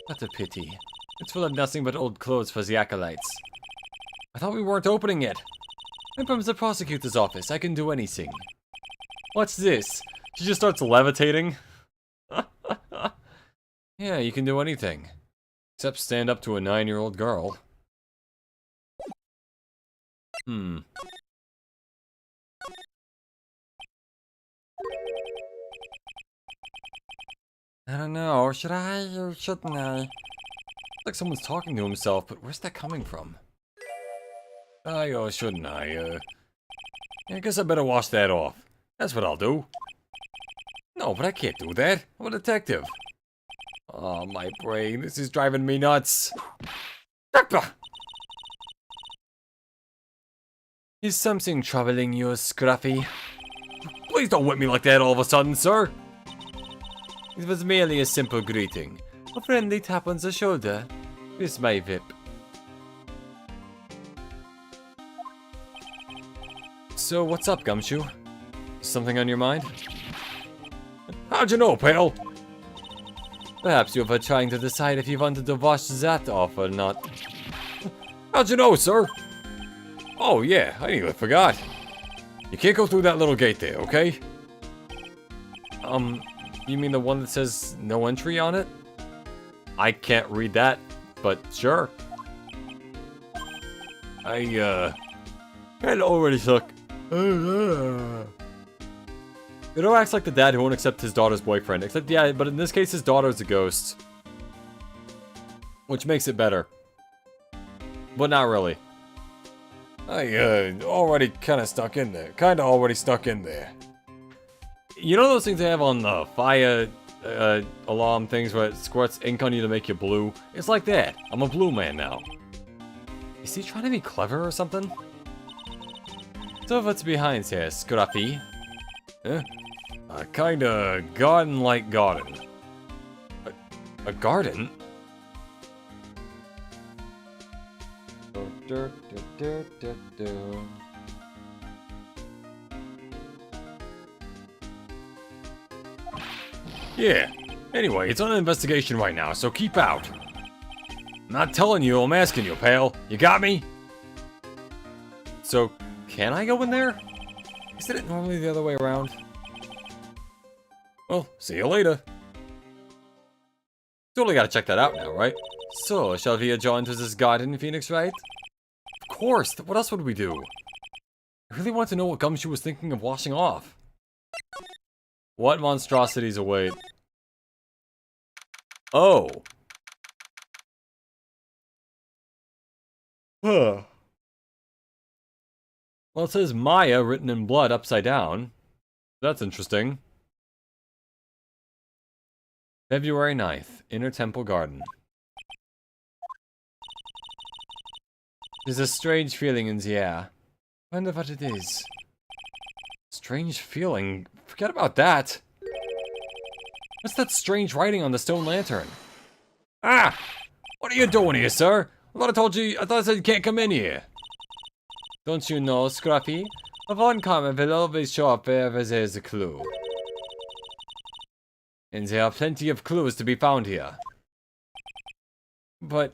What a pity. It's full of nothing but old clothes for the acolytes. I thought we weren't opening it. I'm from the prosecutor's office. I can do anything. What's this? She just starts levitating. Yeah, you can do anything. Except stand up to a 9-year-old girl. I don't know, should I or shouldn't I? Looks like someone's talking to himself, but where's that coming from? Or shouldn't I? I guess I better wash that off. That's what I'll do. No, but I can't do that. I'm a detective. Oh, my brain. This is driving me nuts. Is something troubling you, Scruffy? Please don't whip me like that all of a sudden, sir. It was merely a simple greeting. A friendly tap on the shoulder. With my whip. So, what's up, Gumshoe? Something on your mind? How'd you know, pal? Perhaps you were trying to decide if you wanted to wash that off or not. How'd you know, sir? Oh, yeah, I nearly forgot. You can't go through that little gate there, okay? You mean the one that says no entry on it? I can't read that, but sure. It already suck. It all acts like the dad who won't accept his daughter's boyfriend. Except, yeah, but in this case, his daughter's a ghost. Which makes it better. But not really. Already kinda stuck in there. Kinda already stuck in there. You know those things they have on the fire alarm things where it squirts ink on you to make you blue? It's like that. I'm a blue man now. Is he trying to be clever or something? So what's behind here, Scruffy? A kinda garden-like garden. A garden? Yeah. Anyway, it's on an investigation right now, so keep out. I'm not telling you, I'm asking you, pal. You got me? So, can I go in there? Isn't it normally the other way around? Well, see you later. Totally gotta check that out now, right? So, shall we adjourn to this garden, Phoenix, right? Of course! What else would we do? I really want to know what Gumshoe was thinking of washing off. What monstrosities await? Oh. Huh. Well, it says Maya written in blood upside down. That's interesting. February 9th, Inner Temple Garden. There's a strange feeling in the air. I wonder what it is. Strange feeling? Forget about that. What's that strange writing on the stone lantern? Ah! What are you doing here, sir? I thought I said you can't come in here. Don't you know, Scruffy? A Von Karma will always show up wherever there's a clue. And there are plenty of clues to be found here. But...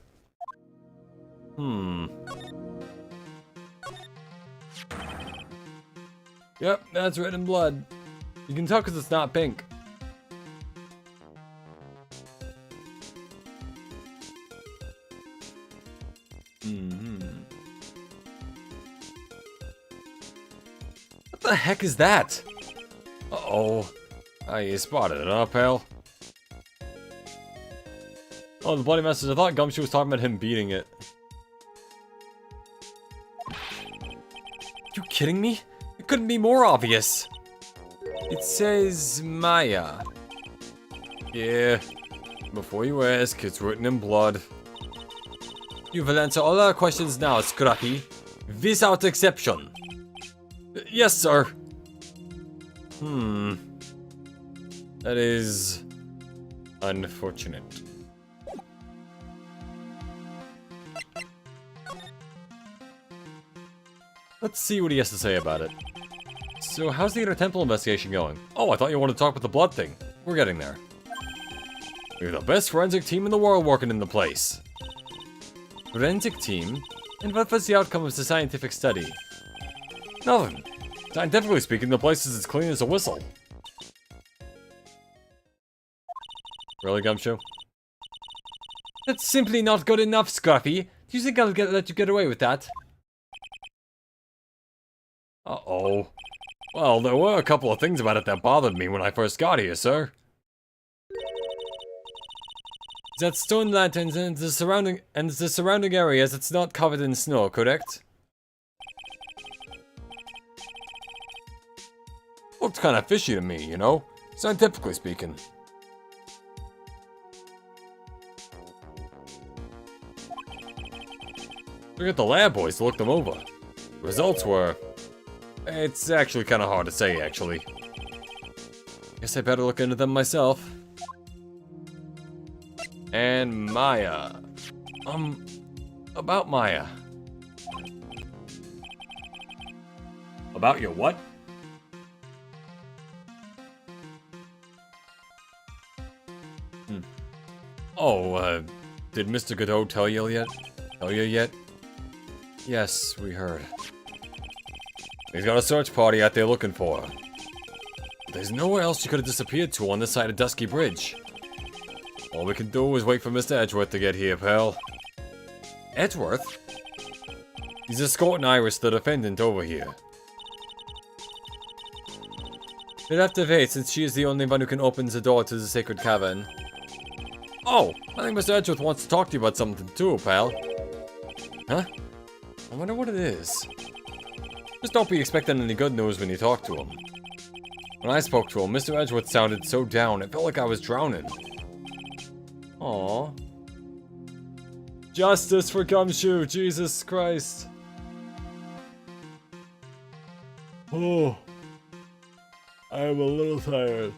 Yep, that's written in blood. You can tell because it's not pink. What the heck is that? Uh-oh. You spotted it, huh, pal? Oh, the bloody message. I thought Gumshoe was talking about him beating it. You kidding me? It couldn't be more obvious. It says Maya. Yeah. Before you ask, it's written in blood. You will answer all our questions now, Scruffy. Without exception. Yes, sir. That is... unfortunate. Let's see what he has to say about it. So, how's the Inner Temple investigation going? Oh, I thought you wanted to talk about the blood thing. We're getting there. We have the best forensic team in the world working in the place. Forensic team? And what was the outcome of the scientific study? Nothing. Scientifically speaking, the place is as clean as a whistle. Really, Gumshoe? That's simply not good enough, Scruffy. Do you think I'll let you get away with that? Uh-oh. Well, there were a couple of things about it that bothered me when I first got here, sir. That stone lanterns and the surrounding areas, it's not covered in snow, correct? Looked kind of fishy to me, you know? Scientifically speaking. We got the lab boys to look them over. The results were... It's actually kind of hard to say, actually. Guess I better look into them myself. And Maya. About Maya. About your what? Oh, did Mr. Godot tell you yet? Yes, we heard. He's got a search party out there looking for her. There's nowhere else she could have disappeared to on this side of Dusky Bridge. All we can do is wait for Mr. Edgeworth to get here, pal. Edgeworth? He's escorting Iris, the defendant, over here. We'll have to wait, since she is the only one who can open the door to the sacred cavern. Oh, I think Mr. Edgeworth wants to talk to you about something too, pal. Huh? I wonder what it is. Just don't be expecting any good news when you talk to him. When I spoke to him, Mr. Edgeworth sounded so down, it felt like I was drowning. Aww. Justice for Gumshoe, Jesus Christ. Oh. I am a little tired.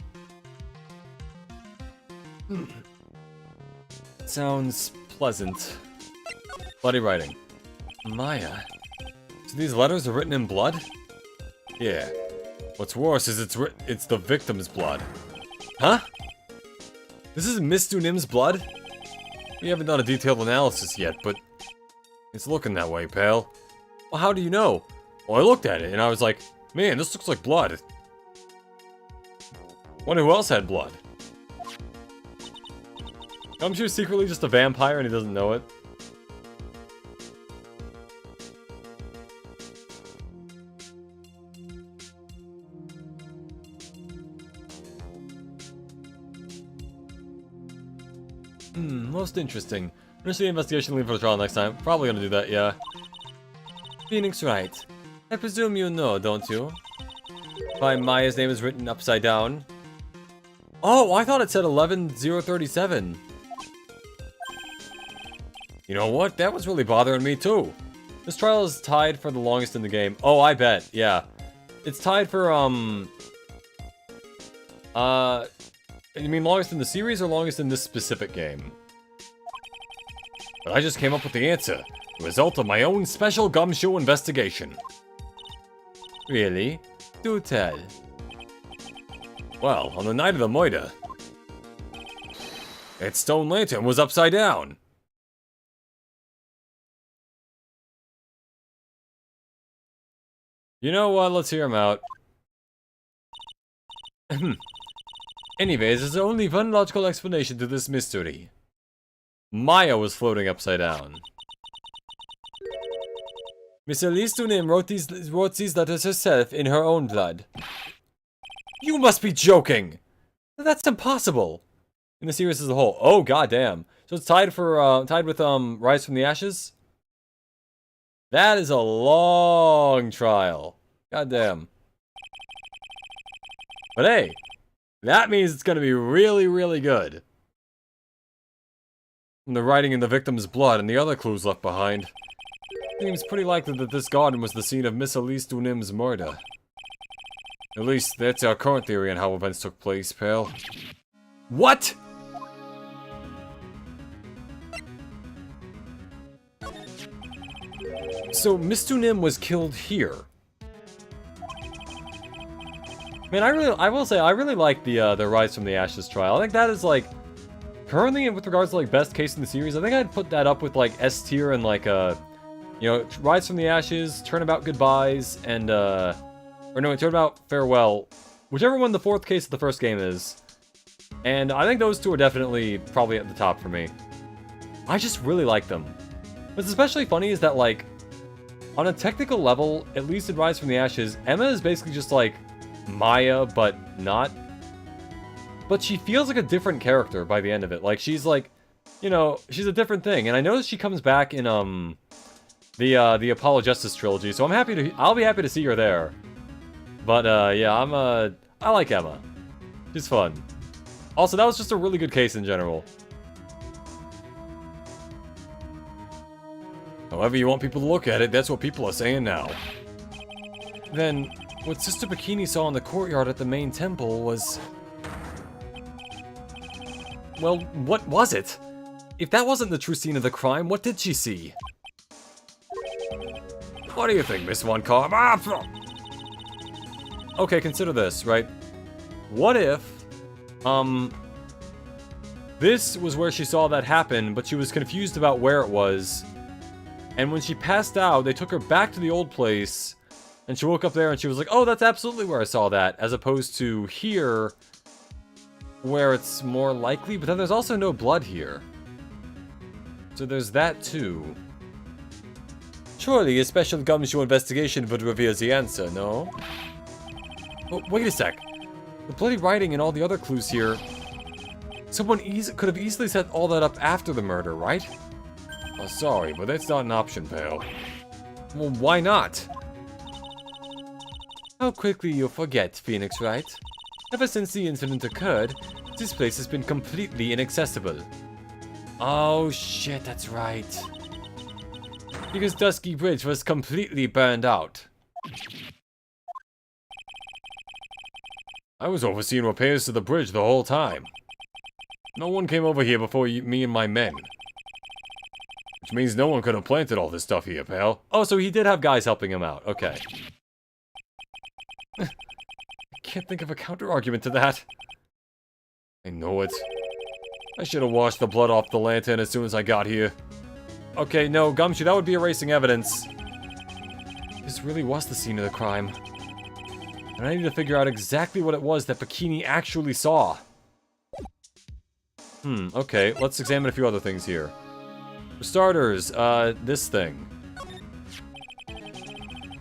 Sounds pleasant. Bloody writing. Maya. So these letters are written in blood? Yeah. What's worse is it's the victim's blood. Huh? This is Miss Dunim's blood? We haven't done a detailed analysis yet, but it's looking that way, pal. Well, how do you know? Well, I looked at it and I was like, man, this looks like blood. Wonder who else had blood? Gumshoe's secretly just a vampire and he doesn't know it. Most interesting. Finish the investigation, leave for the trial next time. Probably gonna do that, yeah. Phoenix Wright. I presume you know, don't you? Why Maya's name is written upside down. Oh, I thought it said 11037. You know what? That was really bothering me too. This trial is tied for the longest in the game. Oh, I bet. Yeah. It's tied for, you mean longest in the series or longest in this specific game? But I just came up with the answer. The result of my own special Gumshoe investigation. Really? Do tell. Well, on the night of the murder, its stone lantern was upside down. You know what? Let's hear him out. Anyways, there's only one logical explanation to this mystery. Maya was floating upside down. Miss Elise Dunim wrote these letters herself in her own blood. You must be joking! That's impossible! In the series as a whole. Oh, goddamn. So it's tied with, Rise from the Ashes? That is a long trial. Goddamn. But hey, that means it's gonna be really, really good. From the writing in the victim's blood and the other clues left behind, it seems pretty likely that this garden was the scene of Miss Elise Dunim's murder. At least, that's our current theory on how events took place, pal. What?! So, Miss Dunim was killed here. Man, I will say, I really like the Rise from the Ashes trial. I think that is, like, currently, with regards to, like, best case in the series, I think I'd put that up with, like, S tier and, like, you You know, rise from the ashes, turnabout goodbyes, and, or no, turnabout farewell. Whichever one the fourth case of the first game is. And I think those two are definitely probably at the top for me. I just really like them. What's especially funny is that, like, on a technical level, at least in Rise from the Ashes, Emma is basically just like Maya, but not. But she feels like a different character by the end of it. Like, she's like, you know, she's a different thing. And I noticed she comes back in, the Apollo Justice trilogy, so I'll be happy to see her there. But, yeah, I like Emma. She's fun. Also, that was just a really good case in general. However you want people to look at it, that's what people are saying now. Then, what Sister Bikini saw in the courtyard at the main temple was... Well, what was it? If that wasn't the true scene of the crime, what did she see? What do you think, Miss Von Carm? Okay, consider this, right? What if, this was where she saw that happen, but she was confused about where it was. And when she passed out, they took her back to the old place, and she woke up there and she was like, oh, that's absolutely where I saw that, as opposed to here, where it's more likely, but then there's also no blood here. So there's that too. Surely a special gumshoe investigation would reveal the answer, no? Oh, wait a sec. The bloody writing and all the other clues here... Someone could have easily set all that up after the murder, right? Oh, sorry, but that's not an option, pal. Well, why not? How quickly you forget, Phoenix Wright. Ever since the incident occurred, this place has been completely inaccessible. Oh shit, that's right. Because Dusky Bridge was completely burned out. I was overseeing repairs to the bridge the whole time. No one came over here before me and my men. Which means no one could have planted all this stuff here, pal. Oh, so he did have guys helping him out. Okay. I can't think of a counter-argument to that. I know it. I should have washed the blood off the lantern as soon as I got here. Okay, no, Gumshoe, that would be erasing evidence. This really was the scene of the crime. And I need to figure out exactly what it was that Bikini actually saw. Okay, let's examine a few other things here. For starters, this thing.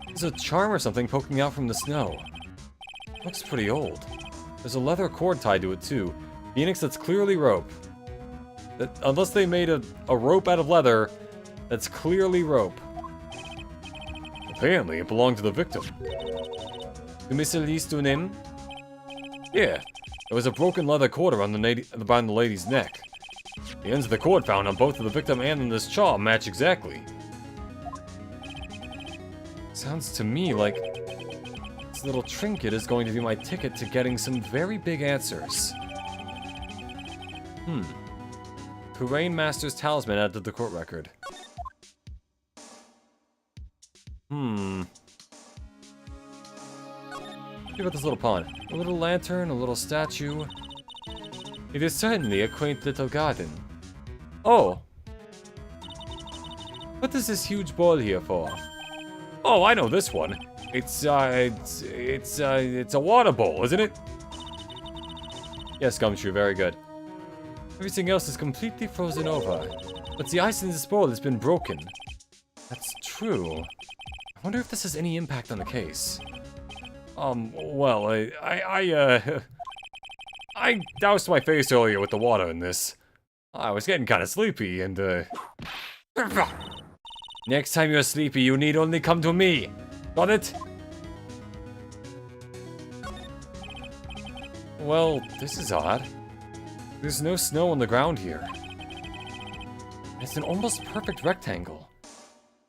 There's a charm or something poking out from the snow. Looks pretty old. There's a leather cord tied to it, too. Phoenix, that's clearly rope. Unless they made a rope out of leather, that's clearly rope. Apparently, it belonged to the victim. The Mr. name? Yeah, there was a broken leather cord around the lady's neck. The ends of the cord found on both of the victim and on this charm match exactly. Sounds to me like this little trinket is going to be my ticket to getting some very big answers. Kurain Master's talisman added to the court record. What about this little pond? A little lantern, a little statue. It is certainly a quaint little garden. Oh. What is this huge bowl here for? Oh, I know this one. It's a water bowl, isn't it? Yes, Gumshoe, very good. Everything else is completely frozen over, but the ice in this bowl has been broken. That's true. I wonder if this has any impact on the case. Well, I doused my face earlier with the water in this. I was getting kind of sleepy, and, Next time you're sleepy, you need only come to me. Got it? Well, this is odd. There's no snow on the ground here. It's an almost perfect rectangle.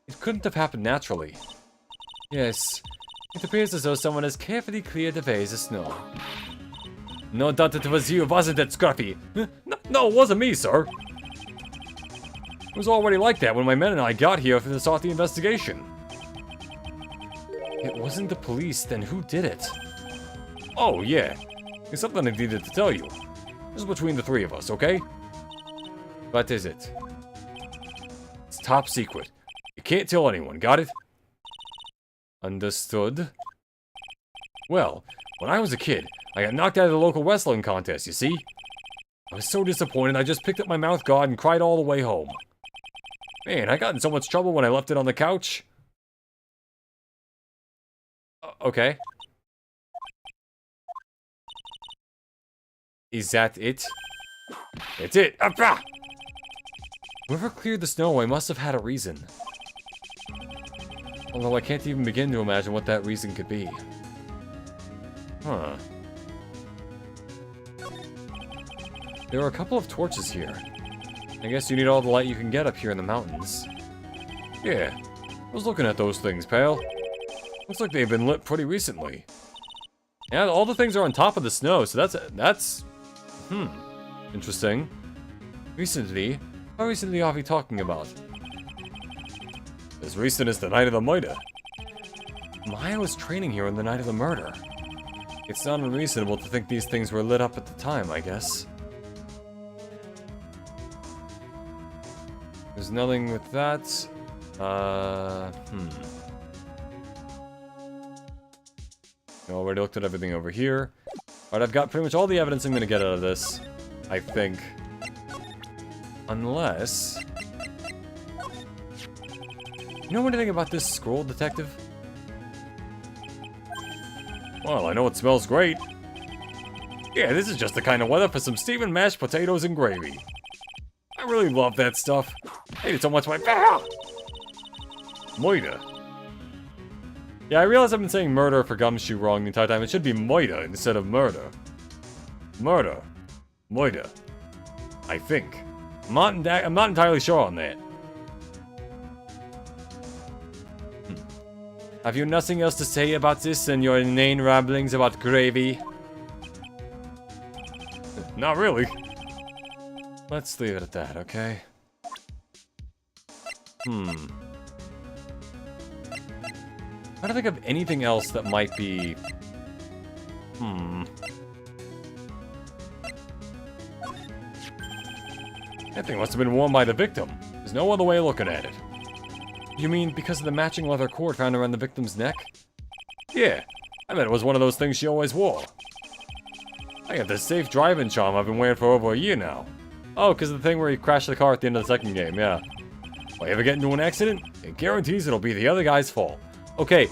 It couldn't have happened naturally. Yes, it appears as though someone has carefully cleared the vase of snow. No doubt it was you, wasn't it, Scruffy? No, it wasn't me, sir. It was already like that when my men and I got here to start the investigation. It wasn't the police, then who did it? Oh, yeah. There's something I needed to tell you. This is between the three of us, okay? What is it? It's top secret. You can't tell anyone, got it? Understood. Well, when I was a kid, I got knocked out of the local wrestling contest, you see? I was so disappointed I just picked up my mouth guard and cried all the way home. Man, I got in so much trouble when I left it on the couch. Okay. Is that it? It's it! Ah! Whoever cleared the snow away must have had a reason. Although I can't even begin to imagine what that reason could be. Huh. There are a couple of torches here. I guess you need all the light you can get up here in the mountains. Yeah, I was looking at those things, pal. Looks like they've been lit pretty recently. Yeah, all the things are on top of the snow, so that's... interesting. Recently? How recently are we talking about? As recent as the night of the murder. Maya was training here on the night of the murder. It's not unreasonable to think these things were lit up at the time, I guess. There's nothing with that. I already looked at everything over here. Alright, I've got pretty much all the evidence I'm gonna get out of this. I think. Unless... You know anything about this scroll, detective? Well, I know it smells great. Yeah, this is just the kind of weather for some steaming mashed potatoes and gravy. I really love that stuff. I hate it so much my... Moida. Yeah, I realize I've been saying murder for Gumshoe wrong the entire time. It should be Moida instead of murder. Murder. Moida. I think. I'm not entirely sure on that. Have you nothing else to say about this and your inane ramblings about gravy? Not really. Let's leave it at that, okay? I don't think of anything else that might be... That thing must have been worn by the victim. There's no other way of looking at it. You mean because of the matching leather cord found around the victim's neck? Yeah, I bet it was one of those things she always wore. I got this safe driving charm I've been wearing for over a year now. Oh, because of the thing where you crashed the car at the end of the second game, yeah. If I ever get into an accident, it guarantees it'll be the other guy's fault. Okay,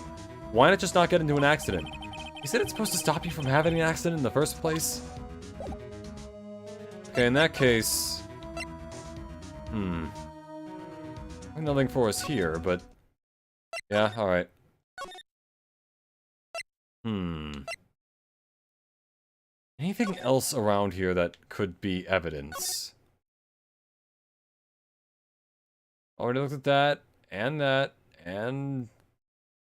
why not just not get into an accident? You said it's supposed to stop you from having an accident in the first place? Okay, in that case... Nothing for us here, but... Yeah, alright. Anything else around here that could be evidence? Already looked at that, and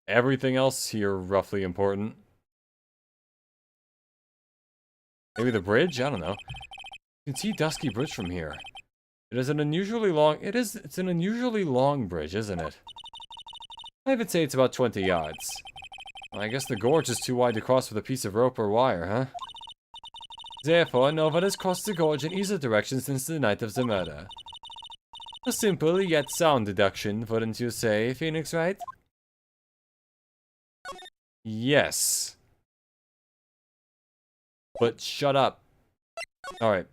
everything else here roughly important. Maybe the bridge? I don't know. You can see Dusky Bridge from here. It is an unusually long... It's an unusually long bridge, isn't it? I would say it's about 20 yards. I guess the gorge is too wide to cross with a piece of rope or wire, huh? Therefore, no one has crossed the gorge in either direction since the night of the murder. A simple yet sound deduction, wouldn't you say, Phoenix Wright? Yes. But shut up. Alright.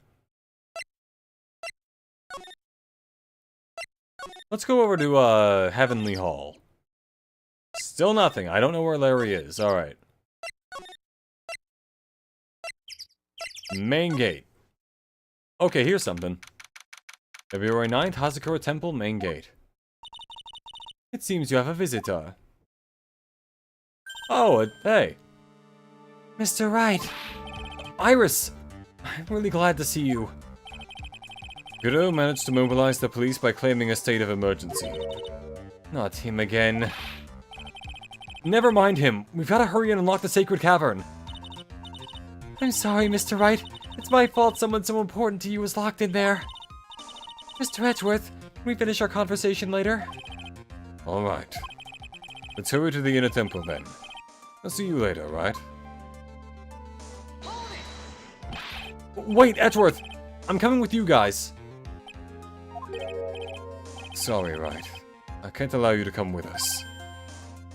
Let's go over to, Heavenly Hall. Still nothing. I don't know where Larry is. Alright. Main gate. Okay, here's something. February 9th, Hazakura Temple, main gate. It seems you have a visitor. Oh, hey. Mr. Wright. Iris! I'm really glad to see you. Guru managed to mobilize the police by claiming a state of emergency. Not him again. Never mind him. We've got to hurry and unlock the sacred cavern. I'm sorry, Mr. Wright. It's my fault someone so important to you was locked in there. Mr. Edgeworth, can we finish our conversation later? Alright. Let's hurry to the inner temple then. I'll see you later, right? Wait, Edgeworth! I'm coming with you guys. Sorry, Wright. I can't allow you to come with us.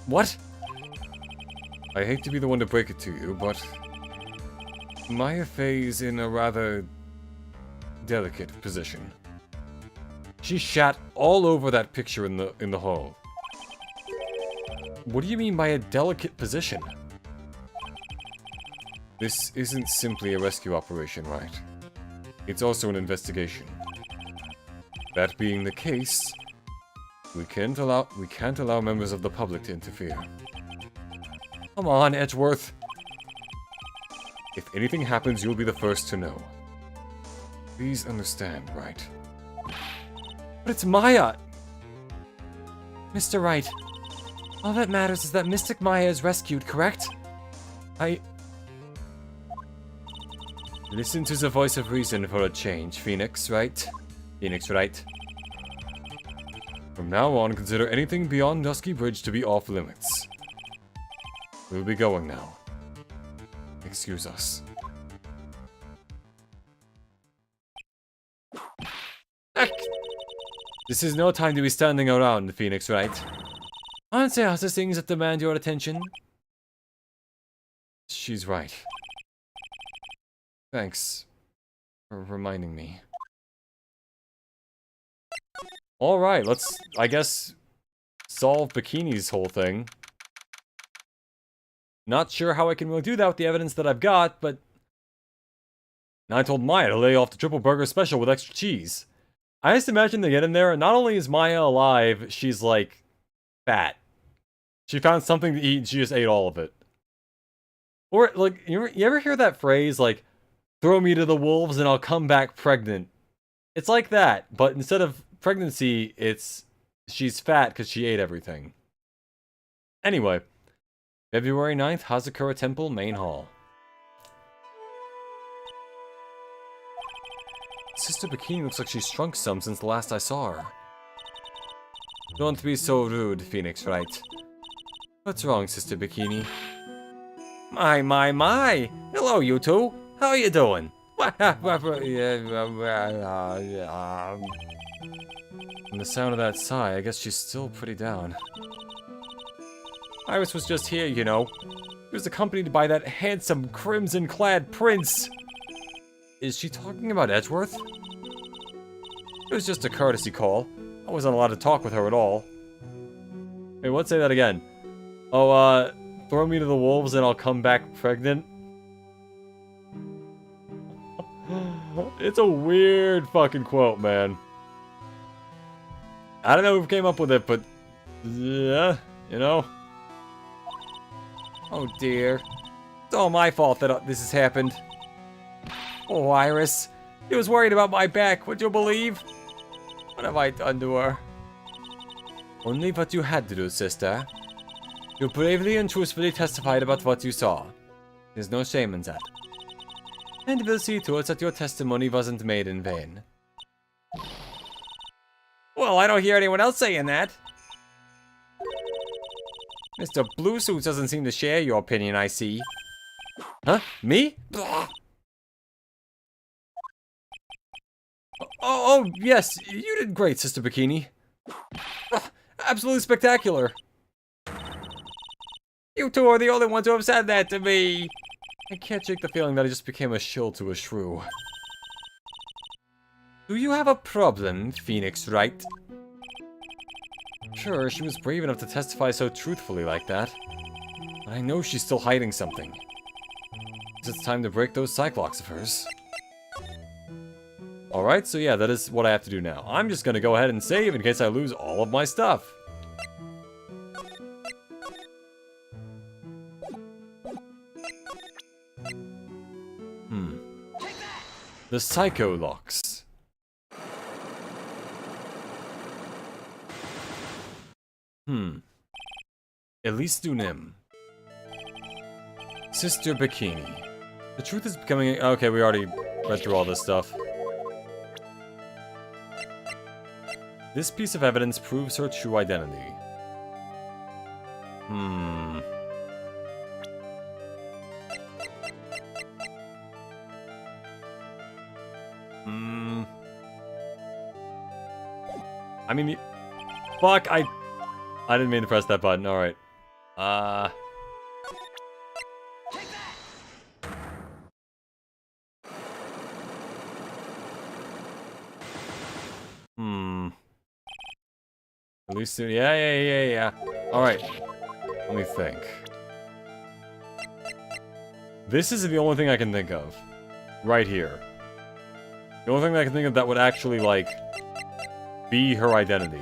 What? I hate to be the one to break it to you, but Maya Fey's in a rather delicate position. She shat all over that picture in the hall. What do you mean by a delicate position? This isn't simply a rescue operation, right? It's also an investigation. That being the case, we can't allow members of the public to interfere. Come on, Edgeworth. If anything happens, you'll be the first to know. Please understand, right? But it's Maya! Mr. Wright, all that matters is that Mystic Maya is rescued, correct? Listen to the voice of reason for a change, Phoenix, right? Phoenix, right? From now on, consider anything beyond Dusky Bridge to be off limits. We'll be going now. Excuse us. Heck! This is no time to be standing around, Phoenix, right? Aren't there other things that demand your attention? She's right. Thanks for reminding me. Alright, let's, I guess, solve Bikini's whole thing. Not sure how I can really do that with the evidence that I've got, but... Now I told Maya to lay off the triple burger special with extra cheese. I just imagine they get in there, and not only is Maya alive, she's, like, fat. She found something to eat, and she just ate all of it. Or, like, you ever hear that phrase, like, throw me to the wolves and I'll come back pregnant? It's like that, but instead of pregnancy, it's she's fat because she ate everything. Anyway, February 9th, Hazakura Temple, Main Hall. Sister Bikini looks like she's shrunk some since the last I saw her. Don't be so rude, Phoenix Wright. What's wrong, Sister Bikini? My! Hello, you two. How are you doing? And the sound of that sigh, I guess she's still pretty down. Iris was just here, you know. He was accompanied by that handsome, crimson-clad prince. Is she talking about Edgeworth? It was just a courtesy call. I wasn't allowed to talk with her at all. Wait, what? Say that again. Oh, throw me to the wolves and I'll come back pregnant? It's a weird fucking quote, man. I don't know who came up with it, but... yeah, you know? Oh dear. It's all my fault that this has happened. Oh, Iris. He was worried about my back, would you believe? What have I done to her? Only what you had to do, sister. You bravely and truthfully testified about what you saw. There's no shame in that. And we'll see to it that your testimony wasn't made in vain. Well, I don't hear anyone else saying that. Mr. Blue Suits doesn't seem to share your opinion, I see. Huh? Me? Oh, yes, you did great, Sister Bikini. Absolutely spectacular. You two are the only ones who have said that to me. I can't shake the feeling that I just became a shill to a shrew. Do you have a problem, Phoenix Wright? Sure, she was brave enough to testify so truthfully like that. But I know she's still hiding something. It's time to break those cyclocks of hers. Alright, so yeah, that is what I have to do now. I'm just gonna go ahead and save in case I lose all of my stuff. The Psycho Locks. Elise Dunim. Sister Bikini. The truth is becoming... okay, we already read through all this stuff. This piece of evidence proves her true identity. I mean, fuck, I didn't mean to press that button. Alright. At least, yeah. Alright. Let me think. This is the only thing I can think of. Right here. The only thing that I can think of that would actually, like, be her identity.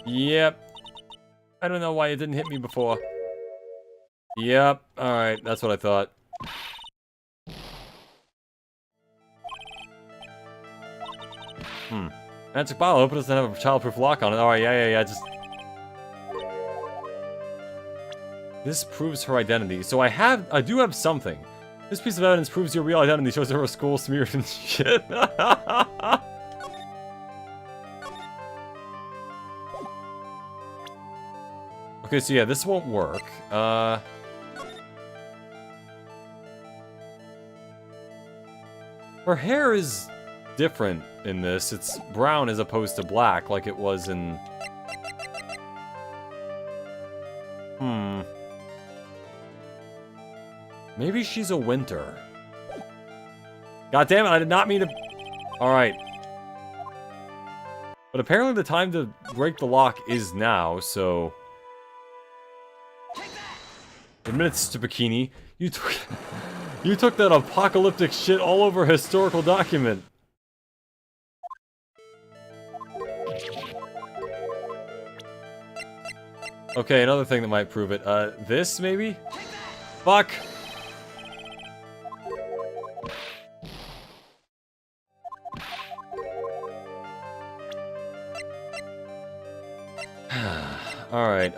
Yep. I don't know why it didn't hit me before. Yep. Alright, that's what I thought. Magic bottle. Hope it doesn't have a childproof lock on it. Alright, yeah. Just... This proves her identity. So I do have something. This piece of evidence proves your real identity. Shows her skull smeared and shit. Okay, so yeah, this won't work. Her hair is different in this. It's brown as opposed to black, like it was in... Maybe she's a winter. God damn it, I did not mean to... Alright. But apparently the time to break the lock is now, so... Admit it, to Bikini. You took that apocalyptic shit all over a historical document. Okay, another thing that might prove it. This, maybe? Fuck! Alright,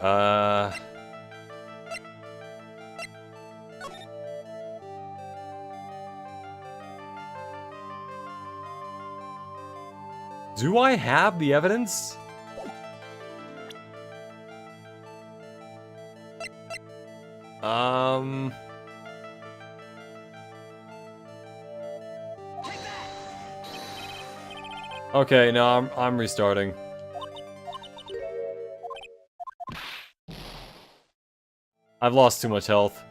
do I have the evidence? Okay, no, I'm restarting. I've lost too much health.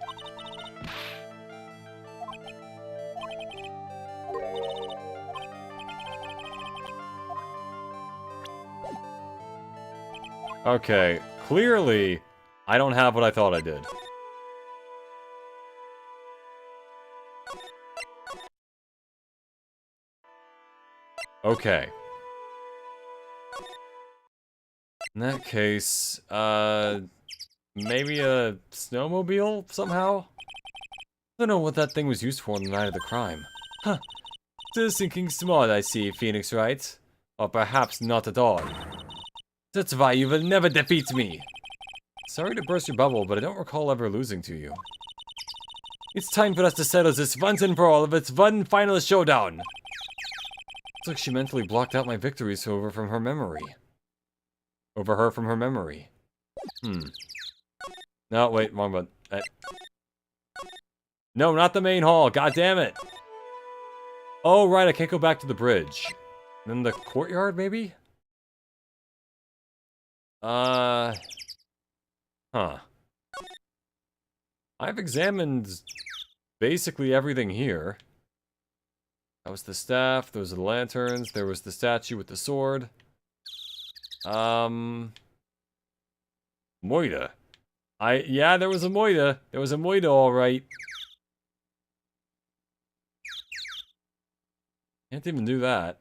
Okay, clearly, I don't have what I thought I did. Okay. In that case, maybe a snowmobile, somehow? I don't know what that thing was used for on the night of the crime. Huh. Still thinking small, I see, Phoenix, right? Or perhaps not at all. That's why you will never defeat me. Sorry to burst your bubble, but I don't recall ever losing to you. It's time for us to settle this once and for all of its one final showdown. Looks like she mentally blocked out my victories over from her memory. Over her from her memory. No, wait, wrong button. No, not the main hall. God damn it. Oh, right, I can't go back to the bridge. Then the courtyard, maybe? Huh. I've examined basically everything here. That was the staff, those are the lanterns, there was the statue with the sword. Moida. Yeah, there was a Moida. There was a Moida, alright. Can't even do that.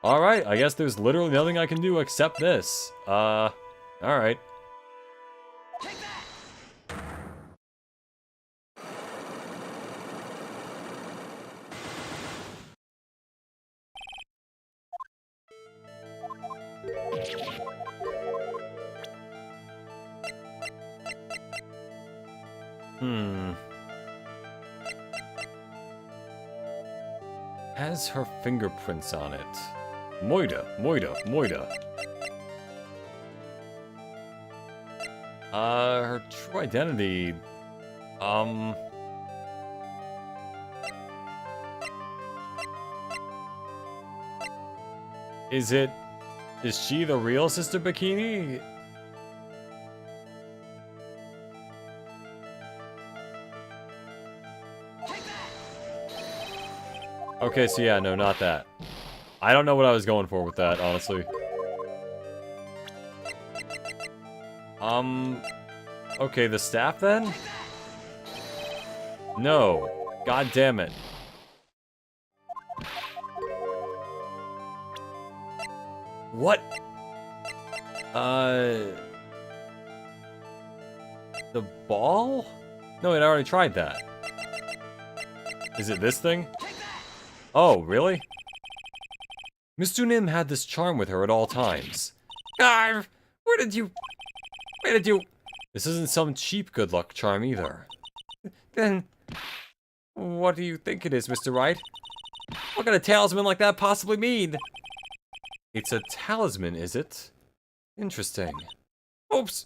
Alright, I guess there's literally nothing I can do except this. Alright. has her fingerprints on it. Moida, Moida, Moida. Her true identity, is she the real Sister Bikini? Okay, so yeah, no, not that. I don't know what I was going for with that, honestly. Okay, the staff then? No. God damn it. What? The ball? No, I already tried that. Is it this thing? Oh, really? Miss Dunim had this charm with her at all times. Ah, where did you... This isn't some cheap good luck charm either. Then, what do you think it is, Mr. Wright? What could a talisman like that possibly mean? It's a talisman, is it? Interesting. Oops!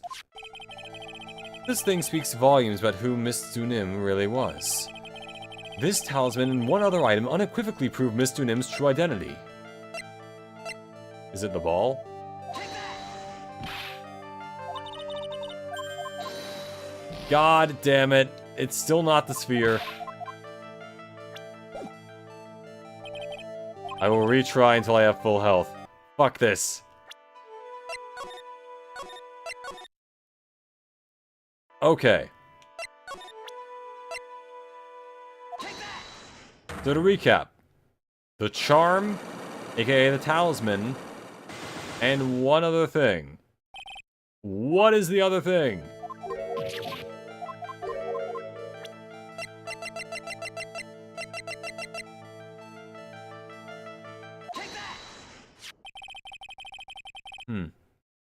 This thing speaks volumes about who Miss Dunim really was. This talisman and one other item unequivocally prove Miss Dunim's true identity. Is it the ball? God damn it. It's still not the sphere. I will retry until I have full health. Fuck this. Okay. So to recap. The charm, aka the talisman, and one other thing. What is the other thing?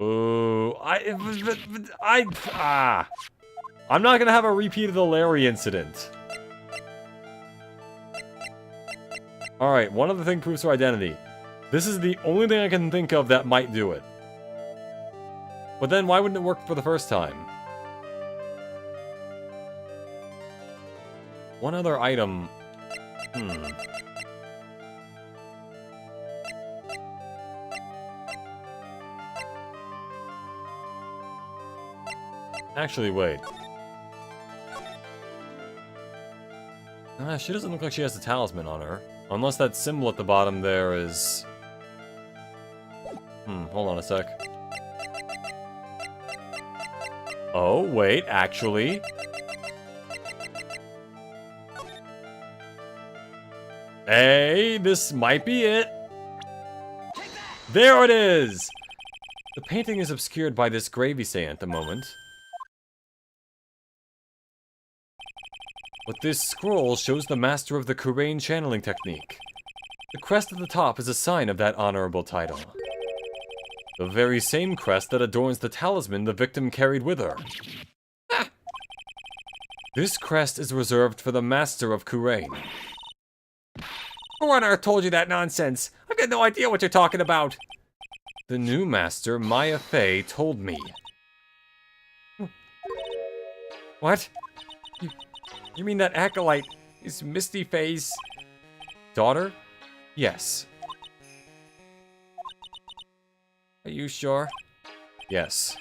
Ooh, I'm not gonna have a repeat of the Larry incident. Alright, one other thing proves her identity. This is the only thing I can think of that might do it. But then why wouldn't it work for the first time? One other item. Actually, wait. She doesn't look like she has a talisman on her. Unless that symbol at the bottom there is... hold on a sec. Oh, wait, actually... Hey, this might be it! There it is! The painting is obscured by this gravy stain at the moment. But this scroll shows the master of the Kurain channeling technique. The crest at the top is a sign of that honorable title. The very same crest that adorns the talisman the victim carried with her. Ah! This crest is reserved for the master of Kurain. Who on earth told you that nonsense? I've got no idea what you're talking about. The new master, Maya Fey, told me. What? You mean that acolyte is Misty Fey's daughter? Yes. Are you sure? Yes.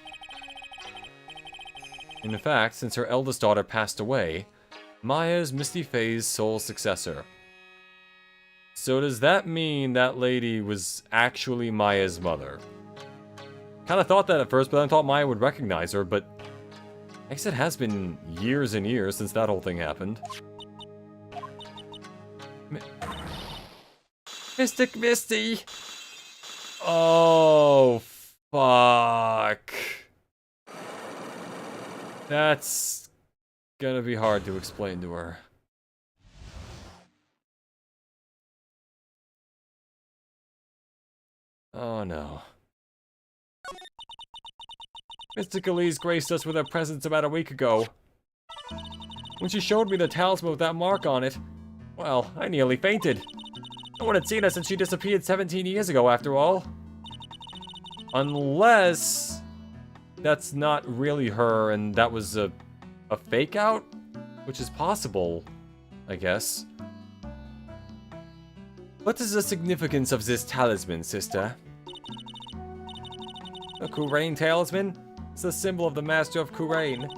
In fact, since her eldest daughter passed away, Maya is Misty Fey's sole successor. So does that mean that lady was actually Maya's mother? Kinda thought that at first, but I thought Maya would recognize her, but... I guess it has been years and years since that whole thing happened. Mystic Misty! Oh, fuck. That's gonna be hard to explain to her. Oh no. Mystic Elise graced us with her presence about a week ago. When she showed me the talisman with that mark on it, well, I nearly fainted. No one had seen her since she disappeared 17 years ago, after all. Unless that's not really her and that was a fake out? Which is possible, I guess. What is the significance of this talisman, sister? A Kurain talisman? It's the symbol of the master of Kurain.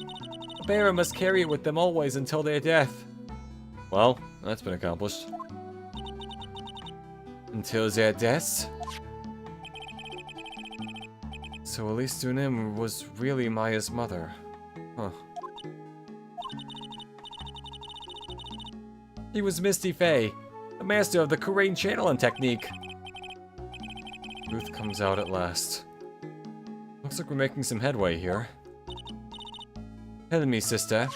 A bearer must carry it with them always until their death. Well, that's been accomplished. Until their deaths? So Elise Dunim was really Maya's mother. Huh. He was Misty Faye, the master of the Kurain channeling technique. Truth comes out at last. Looks like we're making some headway here. Tell me, sister.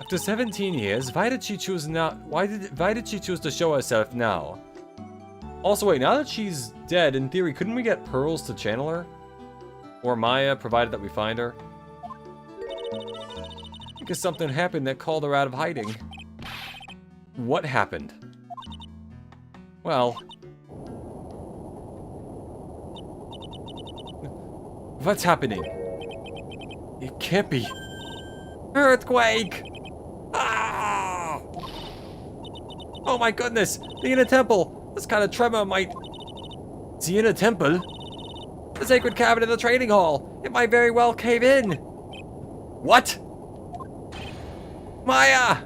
After 17 years, why did she choose now? Why did she choose to show herself now? Also, wait, now that she's dead, in theory, couldn't we get pearls to channel her? Or Maya, provided that we find her? Because something happened that called her out of hiding. What happened? Well... What's happening? It can't be. Earthquake! Ah! Oh my goodness! The inner temple! This kind of tremor might... The inner temple? The sacred cabinet in the trading hall! It might very well cave in! What? Maya!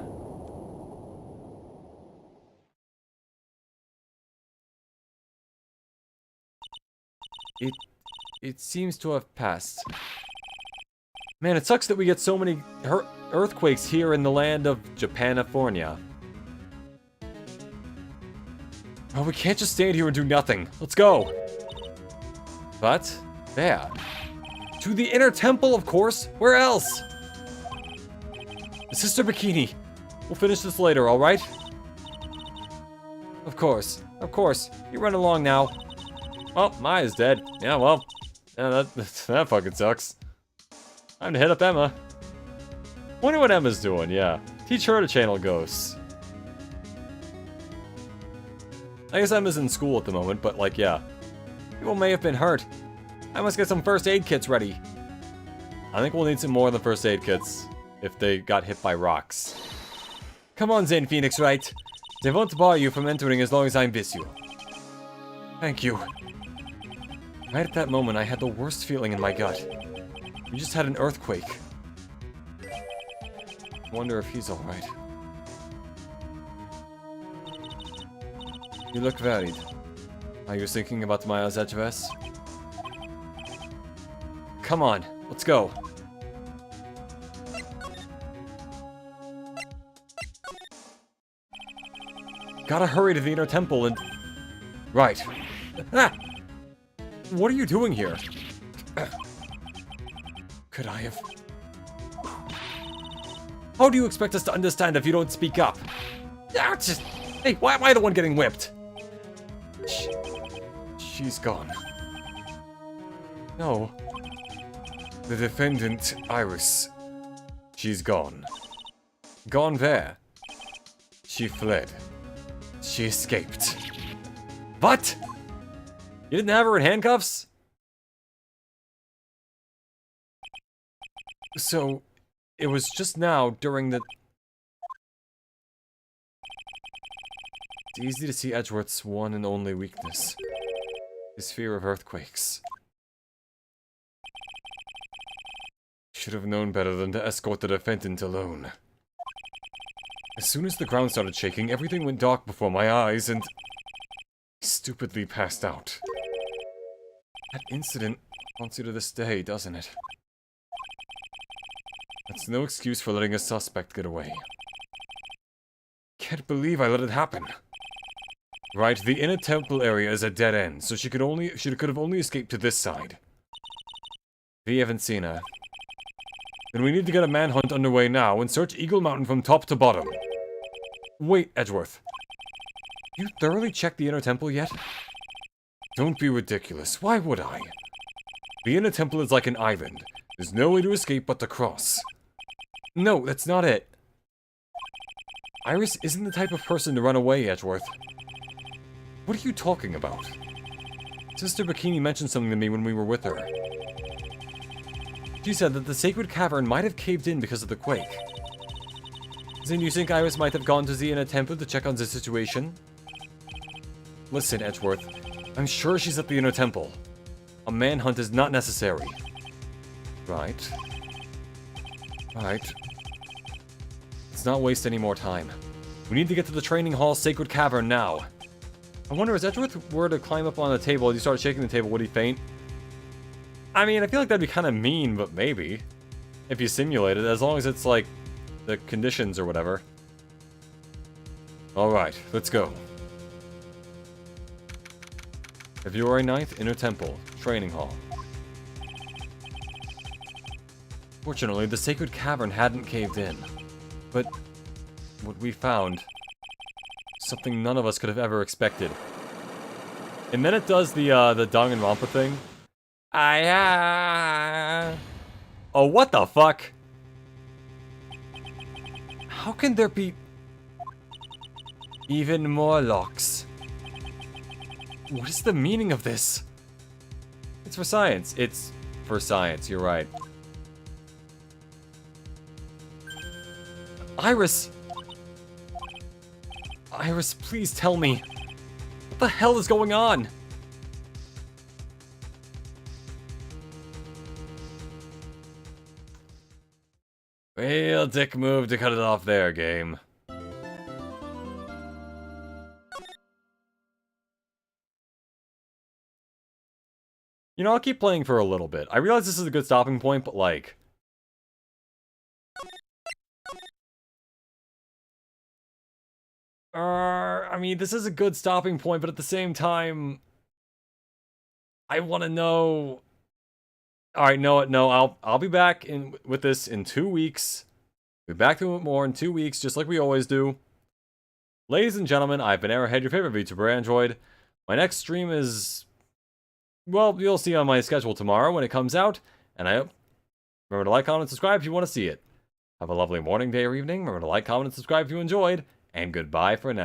It seems to have passed. Man, it sucks that we get so many earthquakes here in the land of Japanifornia. Oh, we can't just stand here and do nothing. Let's go. But, there. To the inner temple, of course. Where else? Sister Bikini. We'll finish this later, alright? Of course. Of course. You run along now. Oh, Maya's dead. Yeah, well. Yeah, that fucking sucks. Time to hit up Emma. Wonder what Emma's doing, yeah. Teach her to channel ghosts. I guess Emma's in school at the moment, but like, yeah. People may have been hurt. I must get some first aid kits ready. I think we'll need some more than first aid kits if they got hit by rocks. Come on, Zane Phoenix, right? They won't bar you from entering as long as I'm with you. Thank you. Right at that moment, I had the worst feeling in my gut. We just had an earthquake. Wonder if he's alright. You look worried. Are you thinking about Maya's address? Come on, let's go. Gotta hurry to the inner temple and... Right. Ah! What are you doing here? Could I have... How do you expect us to understand if you don't speak up? Ah, just... Hey, why am I the one getting whipped? She's gone. No. The defendant, Iris. She's gone. Gone where? She fled. She escaped. What? You didn't have her in handcuffs? So, it was just now during the... It's easy to see Edgeworth's one and only weakness. His fear of earthquakes. Should have known better than to escort the defendant alone. As soon as the ground started shaking, everything went dark before my eyes and... I stupidly passed out. That incident haunts you to this day, doesn't it? That's no excuse for letting a suspect get away. Can't believe I let it happen. Right, the inner temple area is a dead end, so she could have only escaped to this side. We haven't seen her. Then we need to get a manhunt underway now and search Eagle Mountain from top to bottom. Wait, Edgeworth. You thoroughly checked the inner temple yet? Don't be ridiculous. Why would I? The inner temple is like an island. There's no way to escape but to cross. No, that's not it. Iris isn't the type of person to run away, Edgeworth. What are you talking about? Sister Bikini mentioned something to me when we were with her. She said that the sacred cavern might have caved in because of the quake. Then you think Iris might have gone to the inner temple to check on the situation? Listen, Edgeworth. I'm sure she's at the inner temple. A manhunt is not necessary. Right. Right. Let's not waste any more time. We need to get to the training hall sacred cavern now. I wonder, if Edgeworth were to climb up on the table and you start shaking the table, would he faint? I mean, I feel like that'd be kind of mean, but maybe. If you simulate it, as long as it's like the conditions or whatever. Alright, let's go. February 9th, Inner Temple, Training Hall. Fortunately, the sacred cavern hadn't caved in. But what we found, something none of us could have ever expected. And then it does the Danganronpa thing. Oh, what the fuck? How can there be even more locks? What is the meaning of this? It's for science. It's for science, you're right. Iris! Iris, please tell me. What the hell is going on? Real dick move to cut it off there, game. You know, I'll keep playing for a little bit. I realize this is a good stopping point, but like... I mean, this is a good stopping point, but at the same time... I want to know... Alright, no, I'll be back with this in 2 weeks. We'll be back to it more in 2 weeks, just like we always do. Ladies and gentlemen, I've been Arrowhead, your favorite VTuber Android. My next stream is... well, you'll see on my schedule tomorrow when it comes out. And I hope... remember to like, comment, and subscribe if you want to see it. Have a lovely morning, day, or evening. Remember to like, comment, and subscribe if you enjoyed. And goodbye for now.